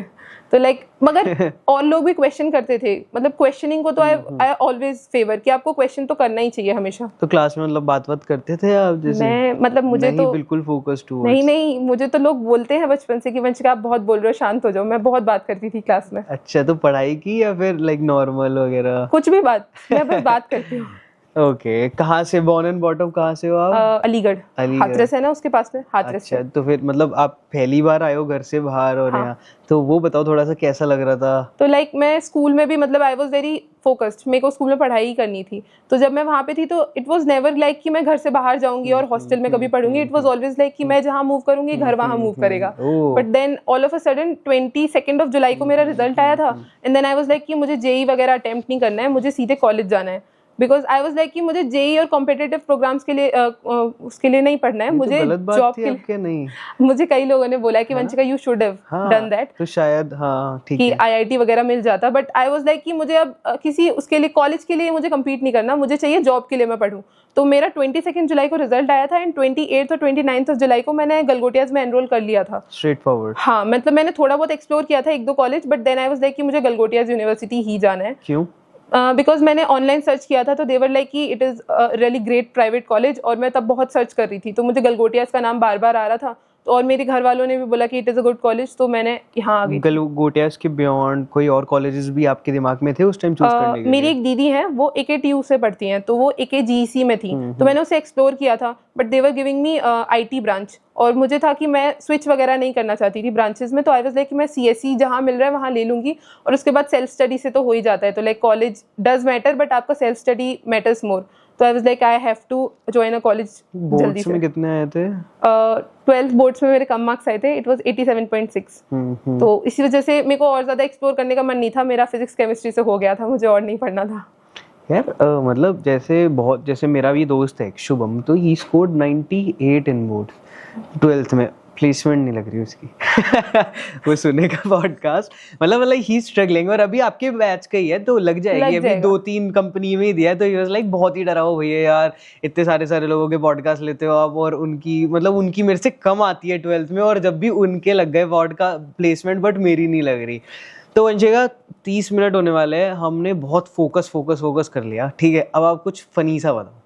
तो लाइक मगर और लोग भी क्वेश्चन करते थे। मतलब क्वेश्चनिंग को तो आई ऑलवेज फेवर कि आपको क्वेश्चन तो करना ही चाहिए हमेशा। तो क्लास में मतलब बात करते थे आप? जैसे मैं मतलब मुझे नहीं, तो बिल्कुल फोकस्ड टू नहीं, मुझे तो लोग बोलते हैं बचपन से कि वंशिका आप बहुत बोल रहे हो, शांत हो जाओ। मैं बहुत बात करती थी क्लास में। अच्छा, तो पढ़ाई की या फिर लाइक नॉर्मल वगैरह? कुछ भी बात, मैं बस बात करती हूँ। ओके, कहाँ से बॉर्न एंड बॉटम, कहाँ से हो आप? अलीगढ़, हाथरस है ना उसके पास में, हाथरस। अच्छा, तो फिर मतलब आप पहली बार आए हो घर से बाहर और यहाँ, तो वो बताओ थोड़ा सा कैसा लग रहा था? तो लाइक मैं स्कूल में भी मतलब आई वाज वेरी फोकस्ड, मेरे को स्कूल में पढ़ाई ही करनी थी, तो जब मैं वहाँ पे थी तो इट वाज नेवर लाइक कि मैं घर से बाहर जाऊंगी और हॉस्टल में कभी पढ़ूंगी। इट वाज ऑलवेज लाइक कि मैं जहाँ मूव करूंगी घर वहाँ मूव करेगा। But then all of a sudden 22 जुलाई को मेरा रिजल्ट आया था, and then I was like कि मुझे जेई वगैरह अटेम्प्ट नहीं करना है, मुझे सीधे कॉलेज जाना है, बिकॉज आई वाज लाइक कि मुझे जेई और कॉम्पिटिटिव प्रोग्राम्स के लिए उसके लिए नहीं पढ़ना है, मुझे जॉब के लिए नहीं। मुझे कई लोगों ने बोला कि Vanshika you should have done that, तो शायद ठीक है कि आईआईटी वगैरह मिल जाता, बट आई वाज लाइक कि मुझे अब किसी उसके लिए कॉलेज के लिए मुझे compete नहीं करना, मुझे चाहिए जॉब के लिए मैं पढूं। तो मेरा 22 जुलाई को रिजल्ट आया था, एंड 28 और 29 जुलाई को मैंने गलगोटियाज में एनरोल कर लिया था। Straightforward? हाँ, मतलब मैंने थोड़ा बहुत एक्सप्लोर किया था 1-2 college, but then I was like कि मुझे गलगोटियाज यूनिवर्सिटी ही जाना है। क्यों? बिकॉज मैंने ऑनलाइन सर्च किया था, तो देवर लाइक कि it is really great private college, और मैं तब बहुत सर्च कर रही थी, तो मुझे गलगोटियाज का नाम बार बार आ रहा था, तो और मेरे घर वालों ने भी बोला कि it is a good college, तो मैंने यहाँ आ गई। गलगोटियाज के बियॉन्ड कोई और कॉलेजेस भी आपके दिमाग में थे उस टाइम चूज करने के लिए? मेरी एक दीदी है, वो AKTU से पढ़ती हैं, तो वो AKGEC में थी, तो मैंने उसे एक्सप्लोर किया था, but they were giving me IT branch, और मुझे था कि मैं स्विच वगैरह नहीं करना चाहती थी ब्रांचेस में, तो आई वाज लाइक कि मैं CSE जहाँ मिल रहा है वहाँ ले लूँगी, और उसके बाद सेल्फ स्टडी से तो हो ही जाता है। तो like college does matter, but आपका self study matters more, so I was like I have to join a college जल्दी से। बोर्ड्स में कितने आए थे? 12th बोर्ड्स में मेरे कम मार्क्स आए थे, इट वाज 87.6। तो इसी वजह से मेरे को और ज़्यादा एक्सप्लोर करने का मन नहीं था, मेरा फिजिक्स केमिस्ट्री से हो गया था, मुझे और नहीं पढ़ना था। यार मतलब जैसे मेरा भी दोस्त है शुभम, तो he scored 98 in board 12th में, प्लेसमेंट नहीं लग रही उसकी वो सुने का पॉडकास्ट, मतलब ही स्ट्रगलिंग, और अभी आपके बैच का ही है तो लग जाएगी, अभी 2-3 कंपनी में ही दिया है, तो ही वाज लाइक बहुत ही डरा हो भैया यार, इतने सारे लोगों के पॉडकास्ट लेते हो आप, और उनकी मेरे से कम आती है 12th में, और जब भी उनके लग गए पॉडकास्ट प्लेसमेंट, बट मेरी नहीं लग रही। तो वंशिका 30 मिनट होने वाले हैं, हमने बहुत फोकस कर लिया, ठीक है। अब आप कुछ फनी सा बताओ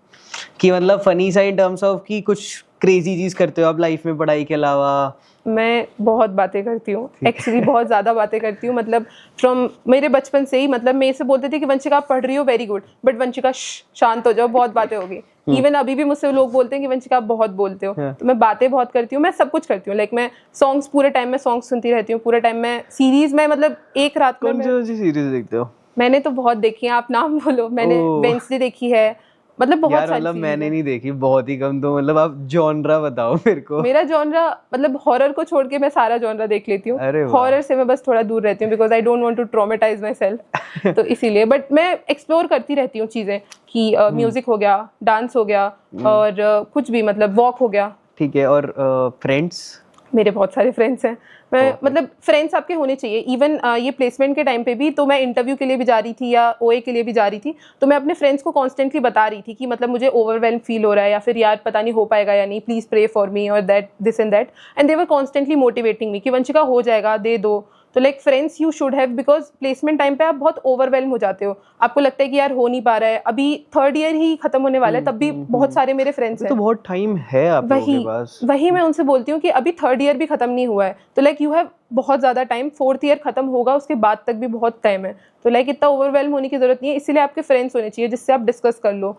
कि मतलब फनी सा इन टर्म्स ऑफ कि कुछ क्रेजी चीज करते हो आप लाइफ में पढ़ाई के अलावा? मैं बहुत बातें करती हूँ एक्चुअली, बहुत ज़्यादा बातें करती हूँ। मतलब फ्रॉम मेरे बचपन से ही, मतलब मेरे से बोलते थे कि वंशिका आप पढ़ रही हो, वेरी गुड, बट वंशिका शांत हो जाओ, बहुत बातें होगी। इवन अभी भी मुझसे लोग बोलते हैं कि वंशिका आप बहुत बोलते हो। तो मैं बातें बहुत करती हूँ, मैं सब कुछ करती हूँ। लाइक मैं सॉन्ग्स, पूरे टाइम में सॉन्ग सुनती रहती हूँ, पूरे टाइम में सीरीज में, मतलब एक रात में कौन सी सीरीज देखते हो? मैंने तो बहुत देखी है, आप नाम बोलो। मैंने वेंसडे देखी है, मतलब बहुत यार सारी मतलब series मैंने हैं। नहीं देखी, बहुत ही कम। तो मतलब आप जॉनरा बताओ मेरे को। मेरा जॉनरा, मतलब हॉरर को छोड़ के मैं सारा जॉनरा देख लेती हूँ। अरे वाह। हॉरर से मैं बस थोड़ा दूर रहती हूँ, because I don't want to traumatise myself. तो इसीलिए, बट मैं एक्सप्लोर करती रहती हूँ चीज़ें कि म्यूजिक हो गया, डांस हो गया, और कुछ भी, मतलब वॉक हो गया। ठीक है। और फ्रेंड्स? मेरे बहुत सारे फ्रेंड्स हैं। मैं मतलब फ्रेंड्स आपके होने चाहिए। इवन ये प्लेसमेंट के टाइम पे भी, तो मैं इंटरव्यू के लिए भी जा रही थी या ओए के लिए भी जा रही थी, तो मैं अपने फ्रेंड्स को कॉन्स्टेंटली बता रही थी कि मतलब मुझे ओवरवेल्म फील हो रहा है, या फिर यार पता नहीं हो पाएगा या नहीं, प्लीज़ प्रे फॉर मी, और that this and that, and they were constantly motivating me कि वंशिका हो जाएगा, दे दो। तो like friends you should have, because placement time पे आप बहुत ओवरवेल्म हो जाते हो, आपको लगता है कि यार हो नहीं पा रहा है, अभी 3rd ईयर ही खत्म होने वाला है, तब भी बहुत सारे मेरे फ्रेंड्स हैं। तो बहुत टाइम है आप लोगों के पास। वही मैं उनसे बोलती हूँ कि अभी 3rd ईयर भी खत्म नहीं हुआ है, तो लाइक यू हैव बहुत ज़्यादा टाइम, 4th ईयर खत्म होगा, उसके बाद तक भी बहुत टाइम है। तो लाइक इतना ओवरवेल्म होने की जरूरत नहीं है, इसीलिए आपके फ्रेंड्स होने चाहिए जिससे आप डिस्कस कर लो।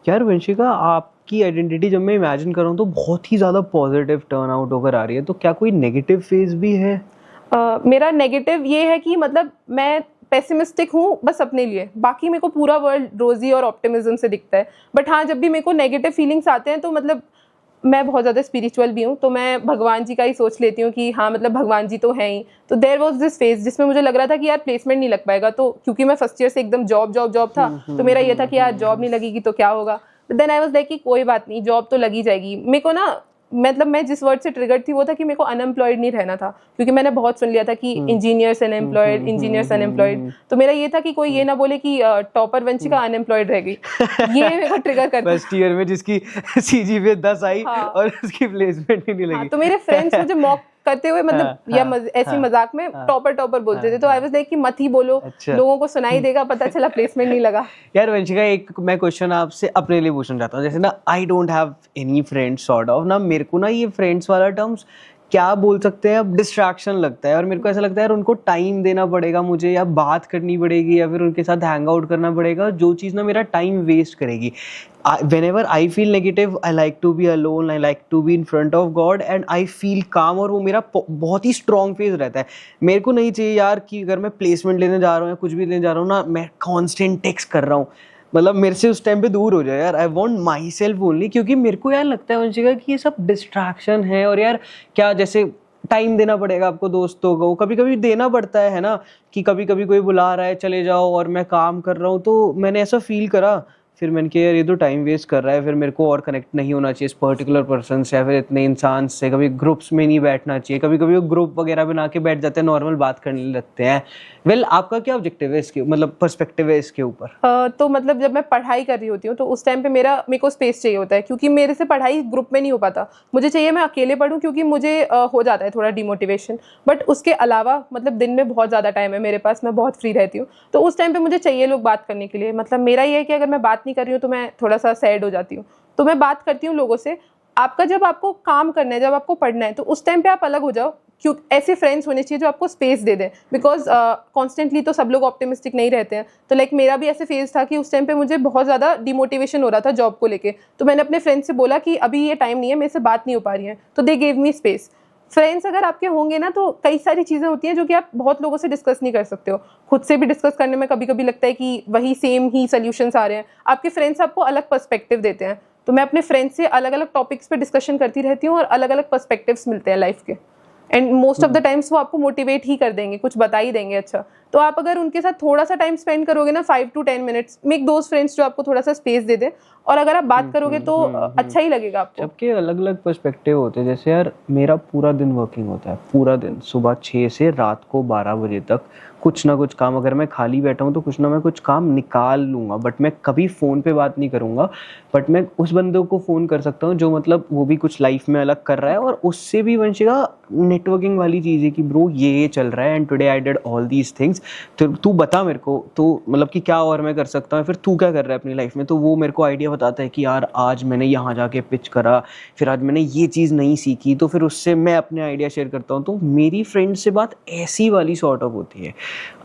यार वंशिका, आपकी आइडेंटिटी जब मैं इमेजिन कर रहा हूँ तो बहुत ही ज़्यादा पॉजिटिव टर्न आउट होकर आ रही है, तो क्या कोई नेगेटिव फेज भी है? मेरा नेगेटिव ये है कि मतलब मैं पेसिमिस्टिक हूँ बस अपने लिए, बाकी मेरे को पूरा वर्ल्ड रोजी और ऑप्टिमिज्म से दिखता है। बट हाँ, जब भी मेरे को नेगेटिव फीलिंग्स आते हैं तो मतलब मैं बहुत ज़्यादा स्पिरिचुअल भी हूँ, तो मैं भगवान जी का ही सोच लेती हूँ कि हाँ मतलब भगवान जी तो हैं ही। तो देयर वाज दिस फेज जिसमें मुझे लग रहा था कि यार प्लेसमेंट नहीं लग पाएगा, तो क्योंकि मैं फर्स्ट ईयर से एकदम जॉब था, तो मेरा ये था कि यार जॉब नहीं लगेगी तो क्या होगा। देन आई वाज लाइक कि कोई बात नहीं, जॉब तो लगी जाएगी। मेरे को ना, मतलब मैं जिस वर्ड से ट्रिगर्ड थी वो था कि मेरे को अनएम्प्लॉयड नहीं रहना था, क्योंकि मैंने बहुत सुन लिया था कि इंजीनियर्स अनएम्प्लॉयड, तो मेरा ये था कि कोई ये ना बोले कि टॉपर वंशिका अनएम्प्लॉयड रह गई। ये मेरे को ट्रिगर करता। फर्स्ट ईयर में जिसकी सीजीपीए 10 आई और उसकी प्लेसमेंट ही नहीं लगी। तो मेरे फ्रेंड्स मुझे मॉक करते हुए, मतलब या ऐसी मजाक में टॉपर बोलते थे, तो आई वाज लाइक कि मत ही बोलो, लोगों को सुनाई देगा, पता चला प्लेसमेंट नहीं लगा। यार वंशिका, एक मैं क्वेश्चन आपसे अपने लिए पूछना चाहता हूँ। जैसे ना, I don't have any friends sort of ना, मेरे को ना ये फ्रेंड्स वाला टर्म्स क्या बोल सकते हैं, अब डिस्ट्रैक्शन लगता है। और मेरे को ऐसा लगता है यार उनको टाइम देना पड़ेगा मुझे, या बात करनी पड़ेगी, या फिर उनके साथ हैंग आउट करना पड़ेगा, जो चीज़ ना मेरा टाइम वेस्ट करेगी। whenever I feel negative, I like to be alone, I like to be in front of God and I feel calm। और वो मेरा बहुत ही स्ट्रॉन्ग फेज रहता है। मेरे को नहीं चाहिए यार कि अगर मैं प्लेसमेंट लेने जा रहा हूँ या कुछ भी लेने जा रहा हूँ ना, मैं कॉन्स्टेंट टेक्स्ट कर रहा हूँ, मतलब मेरे से उस टाइम पे दूर हो जाए यार। I want my self only, क्योंकि मेरे को यार लगता है वंशिका कि ये सब डिस्ट्रैक्शन है। और यार क्या, जैसे टाइम देना पड़ेगा आपको दोस्तों को, कभी कभी देना पड़ता है ना, कि कभी कभी कोई बुला रहा है चले जाओ और मैं काम कर रहा हूँ, तो मैंने ऐसा फील करा। फिर मैंने कहा यार ये तो टाइम वेस्ट कर रहा है, फिर मेरे को और कनेक्ट नहीं होना चाहिए इस पर्टिकुलर पर्सन से, या फिर इतने इंसान से कभी ग्रुप्स में नहीं बैठना चाहिए। कभी कभी वो ग्रुप वगैरह बना के बैठ जाते हैं, नॉर्मल बात करने लगते हैं। वेल, आपका क्या ऑब्जेक्टिव है इसके, मतलब पर्सपेक्टिव है इसके ऊपर? तो मतलब जब मैं पढ़ाई कर रही होती हूँ तो उस टाइम पे मेरे को स्पेस चाहिए होता है, क्योंकि मेरे से पढ़ाई ग्रुप में नहीं हो पाता। मुझे चाहिए मैं अकेले पढूं, क्योंकि मुझे हो जाता है थोड़ा डिमोटिवेशन। बट उसके अलावा मतलब दिन में बहुत ज़्यादा टाइम है मेरे पास, मैं बहुत फ्री रहती हूँ, तो उस टाइम पे मुझे चाहिए लोग बात करने के लिए। मतलब मेरा ये है कि अगर मैं बात नहीं कर रही हूँ तो मैं थोड़ा सा सैड हो जाती हूँ, तो मैं बात करती हूँ लोगों से। आपका जब आपको काम करना है, जब आपको पढ़ना है, तो उस टाइम पे आप अलग हो जाओ। क्यों, ऐसे फ्रेंड्स होने चाहिए जो आपको स्पेस दे दें, बिकॉज कॉन्स्टेंटली तो सब लोग ऑप्टिमिस्टिक नहीं रहते हैं। तो लाइक मेरा भी ऐसे फेज था कि उस टाइम पे मुझे बहुत ज़्यादा डिमोटिवेशन हो रहा था जॉब को लेके, तो मैंने अपने फ्रेंड्स से बोला कि अभी ये टाइम नहीं है, मेरे से बात नहीं हो पा रही है, तो they gave me space. Friends अगर आपके होंगे ना, तो कई सारी चीज़ें होती हैं जो कि आप बहुत लोगों से डिस्कस नहीं कर सकते हो। खुद से भी डिस्कस करने में कभी कभी लगता है कि वही सेम ही सॉल्यूशंस आ रहे हैं, आपके फ्रेंड्स आपको अलग पर्सपेक्टिव देते हैं। तो मैं अपने फ्रेंड्स से अलग अलग टॉपिक्स पे डिस्कशन करती रहती हूँ और अलग अलग पर्सपेक्टिव्स मिलते हैं लाइफ के। And most of the times वो आपको मोटिवेट ही कर देंगे, कुछ बता ही देंगे अच्छा। तो आप अगर उनके साथ थोड़ा सा टाइम स्पेंड करोगे ना, 5 to 10 minutes, make those friends जो आपको थोड़ा सा स्पेस दे दे, और अगर आप बात करोगे तो अच्छा ही लगेगा आपको। सबके अलग अलग पर्सपेक्टिव होते हैं। जैसे यार मेरा पूरा दिन वर्किंग होता है, पूरा दिन, सुबह 6 से रात को 12 बजे तक कुछ ना कुछ काम, अगर मैं खाली बैठा हूँ तो कुछ ना मैं कुछ काम निकाल लूँगा, बट मैं कभी फ़ोन पे बात नहीं करूँगा। बट मैं उस बंदे को फ़ोन कर सकता हूँ जो मतलब वो भी कुछ लाइफ में अलग कर रहा है, और उससे भी वंशिका नेटवर्किंग वाली चीज़ है कि ब्रो ये चल रहा है and today I did all these things, तो तू बता मेरे को, तो मतलब कि क्या और मैं कर सकता हूँ, फिर तू क्या कर रहा है अपनी लाइफ में। तो वो मेरे को आइडिया बताता है कि यार आज मैंने यहाँ जाके पिच करा, फिर आज मैंने ये चीज़ नहीं सीखी, तो फिर उससे मैं अपने आइडिया शेयर करता हूँ। तो मेरी फ्रेंड से बात ऐसी वाली सॉर्ट ऑफ होती है।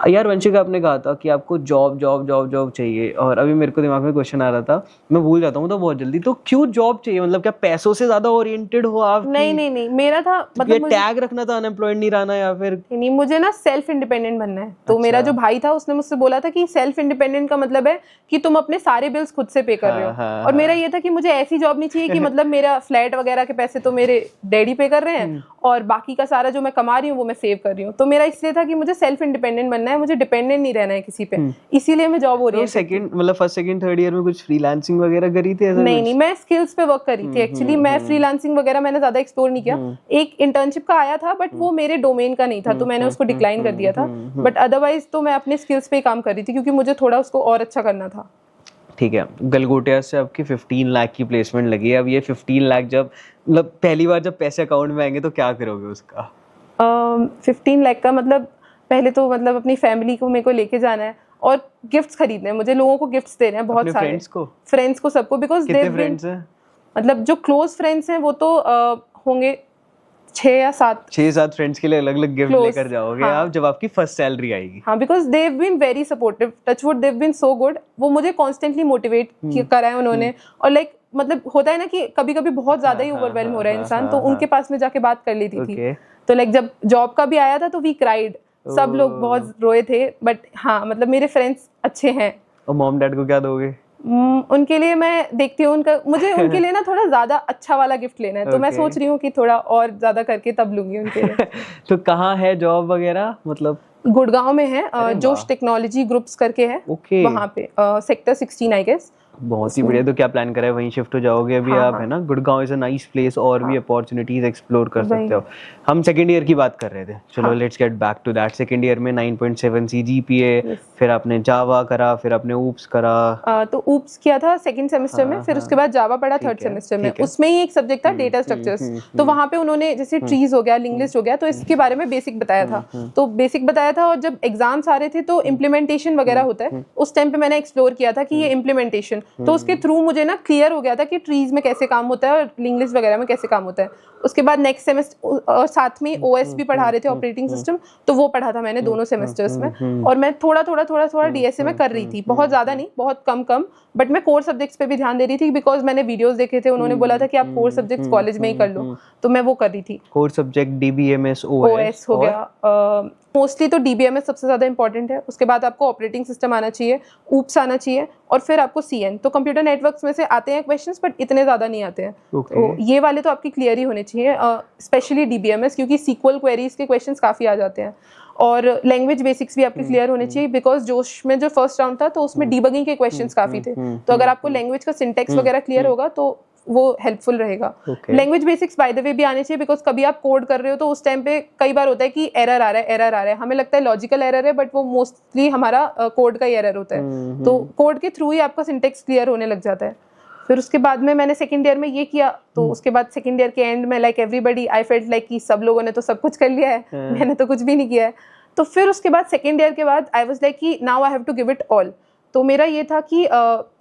यार वंशिका, आपने कहा था कि आपको जॉब जॉब जॉब जॉब चाहिए, और अभी मेरे को दिमाग में क्वेश्चन आ रहा था, मैं भूल जाता हूँ तो बहुत जल्दी, तो क्यों जॉब चाहिए? मतलब क्या पैसों से ज्यादा ओरिएंटेड हो आप? नहीं, मेरा था मतलब ये टैग रखना था अनएम्प्लॉयड नहीं रहना, या फिर नहीं, मुझे ना सेल्फ इंडिपेंडेंट बनना है। तो मेरा जो भाई था उसने मुझसे बोला था कि सेल्फ इंडिपेंडेंट का मतलब है कि तुम अपने सारे बिल्स खुद से पे कर रहे हो। और मेरा ये था कि मुझे ऐसी जॉब नहीं चाहिए कि मतलब मेरा फ्लैट वगैरह के पैसे तो मेरे डैडी पे कर रहे हैं और बाकी का सारा जो मैं कमा रही हूँ वो मैं सेव कर रही हूँ। तो मेरा इसलिए था कि मुझे सेल्फ इंडिपेंडेंट बनना है, मुझे डिपेंडेंट नहीं रहना है किसी पे, इसीलिए मैं जॉब हो रही है। सेकंड मतलब फर्स्ट सेकंड थर्ड ईयर में कुछ फ्रीलांसिंग वगैरह करी थी? ऐसा नहीं, मैं स्किल्स पे वर्क करी थी एक्चुअली। मैं फ्रीलांसिंग वगैरह मैंने ज्यादा एक्सप्लोर नहीं किया। एक इंटर्नशिप का आया था बट वो मेरे डोमेन का नहीं था, तो मैंने उसको डिक्लाइन कर दिया था। बट अदरवाइज तो मैं अपने स्किल्स पे ही काम कर रही थी क्योंकि मुझे थोड़ा उसको और अच्छा करना था। ठीक है, गलगोटिया से आपकी 15 लाख की प्लेसमेंट लगी है। अब ये 15 लाख जब मतलब पहली बार जब पैसे अकाउंट में आएंगे तो क्या करोगे उसका? 15 लाख का मतलब पहले तो मतलब अपनी फैमिली को मेरे को लेके जाना है और गिफ्ट्स खरीदने हैं मुझे, लोगों को गिफ्ट्स देने हैं बहुत सारे, फ्रेंड्स को सबको, बिकॉज कितने फ्रेंड्स हैं? मतलब जो क्लोज फ्रेंड्स हैं वो तो होंगे 6 या 7 फ्रेंड्स के लिए अलग अलग गिफ्ट लेकर जाओगे आप जब आपकी फर्स्ट सैलरी आएगी। हाँ, because they have been very supportive, touchwood they have been so good. वो मुझे कॉन्स्टेंटली मोटिवेट करा है उन्होंने। और लाइक मतलब होता है ना कि कभी कभी बहुत ज्यादा ही ओवरवेल्म हो रहा है इंसान, तो उनके पास में जाके बात कर लेती थी। तो लाइक जब जॉब का भी आया था तो वी क्राइड, सब लोग बहुत रोए थे। बट हाँ मतलब मेरे फ्रेंड्स अच्छे हैं। और मॉम डैड को क्या दोगे? उनके लिए मैं देखती हूँ मुझे उनके लिए ना थोड़ा ज्यादा अच्छा वाला गिफ्ट लेना है। तो मैं सोच रही हूँ कि थोड़ा और ज्यादा करके तब लूंगी उनके लिए। तो कहाँ है जॉब वगैरह? मतलब गुड़गांव में है, जोश टेक्नोलॉजी ग्रुप्स करके है, वहाँ पे सेक्टर 16 आई गेस। बहुत ही बढ़िया। तो क्या प्लान करा है, वहीं शिफ्ट हो जाओगे अभी आप? है ना, Gurgaon is a nice place, और भी अपॉर्चुनिटीज एक्सप्लोर कर सकते हो। हम सेकंड ईयर की बात कर रहे थे, चलो let's get back to that. Second year में 9.7 CGPA, फिर आपने जावा करा, फिर आपने ऊप्स करा। तो ऊप्स किया था सेकंड सेमेस्टर में, फिर उसके बाद जावा पढ़ा थर्ड सेमेस्टर में। उसमें ही एक सब्जेक्ट था डेटा स्ट्रक्चर्स, तो वहाँ पे उन्होंने जैसे ट्रीज हो गया, लिंक लिस्ट हो गया, तो इसके बारे में बेसिक बताया था। तो बेसिक बताया था, और जब एग्जाम्स आ रहे थे तो इम्प्लीमेंटेशन वगैरह होता है, उस टाइम पे मैंने एक्सप्लोर किया था कि ये इम्प्लीमेंटेशन, तो उसके थ्रू मुझे ना क्लियर हो गया था कि ट्रीज में कैसे काम होता है और लिंक लिस्ट वगैरह में कैसे काम होता है। उसके बाद नेक्स्ट सेमेस्टर और साथ में OS भी पढ़ा रहे थे, ऑपरेटिंग सिस्टम, तो वो पढ़ा था मैंने दोनों सेमेस्टर्स में। और मैं थोड़ा DSA में कर रही थी, बहुत ज्यादा नहीं, बहुत कम, बट मैं कोर सब्जेक्ट्स पे भी ध्यान दे रही थी बिकॉज मैंने वीडियोस देखे थे, उन्होंने बोला था कि आप कोर सब्जेक्ट्स कॉलेज में ही कर लो, तो मैं वो कर रही थी। कोर सब्जेक्ट DBMS OS हो गया, मोस्टली तो DBMS सबसे ज्यादा इंपॉर्टेंट है। उसके बाद आपको ऑपरेटिंग सिस्टम आना चाहिए, ऊप्स आना चाहिए, और फिर आपको CN। तो कंप्यूटर नेटवर्क्स में से आते हैं क्वेश्चंस, बट इतने ज्यादा नहीं आते हैं। तो ये वाले तो आपकी क्लियर ही होने चाहिए, स्पेशली DBMS, क्योंकि SQL क्वेरीज के क्वेश्चंस काफी आ जाते हैं। और लैंग्वेज बेसिक्स भी आपकी क्लियर होने चाहिए, बिकॉज जोश में जो फर्स्ट राउंड था तो उसमें डीबगिंग के क्वेश्चंस काफी थे। तो अगर आपको लैंग्वेज का सिंटेक्स वगैरह क्लियर होगा तो वो हेल्पफुल रहेगा। Language basics by the way भी आने चाहिए, बिकॉज कभी आप कोड कर रहे हो तो उस टाइम पे कई बार होता है कि एरर आ रहा है, हमें लगता है लॉजिकल एरर है, बट वो मोस्टली हमारा कोड का ही एरर होता है। तो कोड के थ्रू ही आपका सिंटेक्स क्लियर होने लग जाता है। फिर उसके बाद में मैंने सेकंड ईयर में ये किया, तो उसके बाद सेकंड ईयर के एंड में like everybody I felt like कि सब लोगों ने तो सब कुछ कर लिया है, मैंने तो कुछ भी नहीं किया है। तो फिर उसके बाद सेकंड ईयर के बाद आई वाज लाइक कि now I have to give it all. तो मेरा ये था कि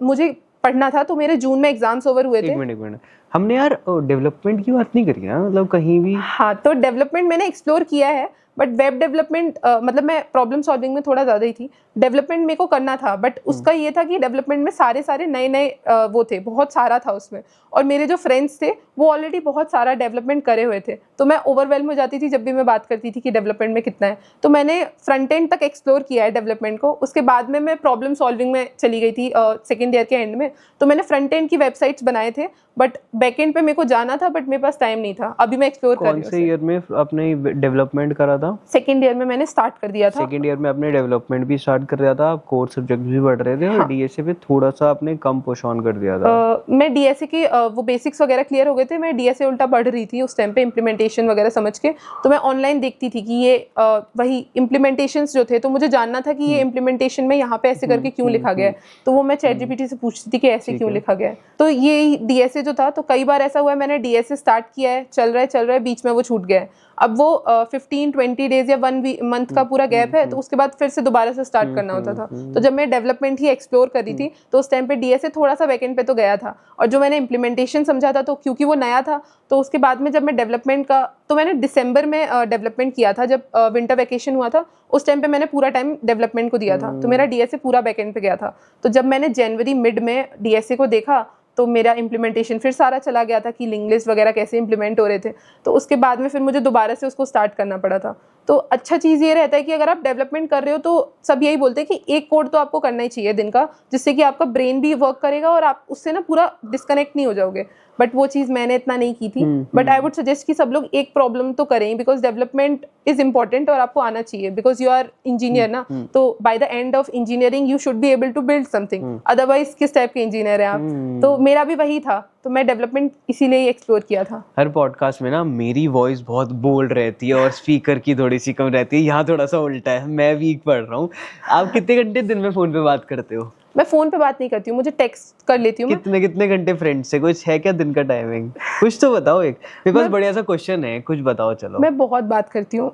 मुझे पढ़ना था, तो मेरे जून में एग्जाम्स ओवर हुए थे। एक मिनट, हमने यार डेवलपमेंट की बात नहीं करी ना, मतलब कहीं भी। हाँ, तो डेवलपमेंट मैंने एक्सप्लोर किया है, बट वेब डेवलपमेंट मतलब मैं प्रॉब्लम सॉल्विंग में थोड़ा ज़्यादा ही थी। डेवलपमेंट मेरे को करना था, बट उसका ये था कि डेवलपमेंट में सारे नए वो थे, बहुत सारा था उसमें, और मेरे जो फ्रेंड्स थे वो ऑलरेडी बहुत सारा डेवलपमेंट करे हुए थे, तो मैं ओवरवेल्म हो जाती थी जब भी मैं बात करती थी कि डेवलपमेंट में कितना है। तो मैंने फ्रंट एंड तक एक्सप्लोर किया है डेवलपमेंट को। उसके बाद में मैं प्रॉब्लम सॉल्विंग में चली गई थी सेकेंड ईयर के एंड में। तो मैंने फ्रंट एंड की वेबसाइट्स बनाए थे, बट बैक एंड पे मेरे को जाना था, बट मेरे पास टाइम नहीं था। अभी मैं एक्सप्लोर कर रही हूँ। कौन से ईयर में आपने डेवलपमेंट करा था? था? सेकेंड ईयर में मैंने स्टार्ट कर दिया था। सेकेंड ईयर में अपने डेवलपमेंट भी स्टार्ट कर दिया था, आप कोर सब्जेक्ट भी पढ़ रहे थे और डीएसए पे थोड़ा सा आपने कम पुश ऑन कर दिया था। मैं डीएसए की वो बेसिक्स वगैरह क्लियर हो गए थे, मैं डीएसए उल्टा पढ़ रही थी उस टाइम पे इम्प्लीमेंटेशन वगैरह समझ के। तो मैं ऑनलाइन देखती थी कि ये वही इम्प्लीमेंटेशंस जो थे, तो मुझे जानना था कि ये इम्प्लीमेंटेशन में यहाँ पे ऐसे करके क्यों लिखा गया है। तो वो मैं ChatGPT से पूछती थी कि ऐसे क्यों लिखा गया है। तो ये डीएसए जो था, तो कई बार ऐसा हुआ है मैंने डीएसए स्टार्ट किया है, चल रहा है, बीच में वो छूट गया है। अब वो 15-20 डेज या 1 मंथ का पूरा गैप है, तो उसके बाद फिर से दोबारा से स्टार्ट करना होता था। तो जब मैं डेवलपमेंट ही एक्सप्लोर कर रही थी, तो उस टाइम पे डीएसए थोड़ा सा बैकएंड पे तो गया था, और जो मैंने इम्प्लीमेंटेशन समझा था, तो क्योंकि वो नया था, तो उसके बाद में जब मैं डेवलपमेंट का, तो मैंने दिसंबर में डेवलपमेंट किया था, जब विंटर वैकेशन हुआ था, उस टाइम पे मैंने पूरा टाइम डेवलपमेंट को दिया था, तो मेरा डीएसए पूरा बैकएंड पे गया था। तो जब मैंने जनवरी मिड में डीएसए को देखा, तो मेरा इम्प्लीमेंटेशन फिर सारा चला गया था कि लिंक लिस्ट वगैरह कैसे इम्प्लीमेंट हो रहे थे। तो उसके बाद में फिर मुझे दोबारा से उसको स्टार्ट करना पड़ा था। तो अच्छा चीज़ ये रहता है कि अगर आप डेवलपमेंट कर रहे हो, तो सब यही बोलते हैं कि एक कोड तो आपको करना ही चाहिए दिन का, जिससे कि आपका ब्रेन भी वर्क करेगा और आप उससे ना पूरा डिस्कनेक्ट नहीं हो जाओगे। बट वो चीज़ मैंने इतना नहीं की थी। बट आई वुड सजेस्ट कि सब लोग एक प्रॉब्लम तो करें, बिकॉज डेवलपमेंट इज इम्पॉर्टेंट और आपको आना चाहिए, बिकॉज यू आर इंजीनियर ना। तो by the end of engineering you should be able to build something, otherwise किस टाइप के इंजीनियर हैं आप। तो मेरा भी वही था, तो मैं डेवलपमेंट इसीलिए ही एक्सप्लोर किया था। हर पॉडकास्ट में ना मेरी वॉइस बहुत बोल्ड रहती है और स्पीकर की थोड़ी सी कम रहती है, यहाँ थोड़ा सा उल्टा है, मैं वीक पढ़ रहा हूँ। आप कितने घंटे दिन में फोन पे बात करते हो? मैं फोन पे बात नहीं करती हूँ, मुझे टेक्स्ट कर लेती हूँ। कितने घंटे फ्रेंड से? कुछ है क्या दिन का टाइमिंग? कुछ तो बताओ, एक मेरे पास बढ़िया सा क्वेश्चन है, कुछ बताओ। चलो, मैं बहुत बात करती हूँ।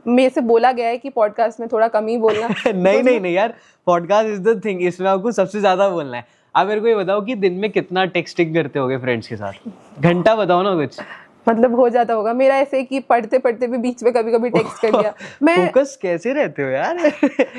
मेरे से बोला गया है कि पॉडकास्ट में थोड़ा कम ही बोलना। नहीं यार, पॉडकास्ट इज द थिंग, इसमें आपको सबसे ज्यादा बोलना है। आप मेरे को ये बताओ कि दिन में कितना टेक्स्टिंग करते होगे फ्रेंड्स के साथ? घंटा बताओ ना कुछ। मतलब हो जाता होगा मेरा ऐसे कि पढ़ते पढ़ते भी बीच में कभी कभी टेक्स्ट कर दिया। मैं फोकस कैसे रहते हो यार?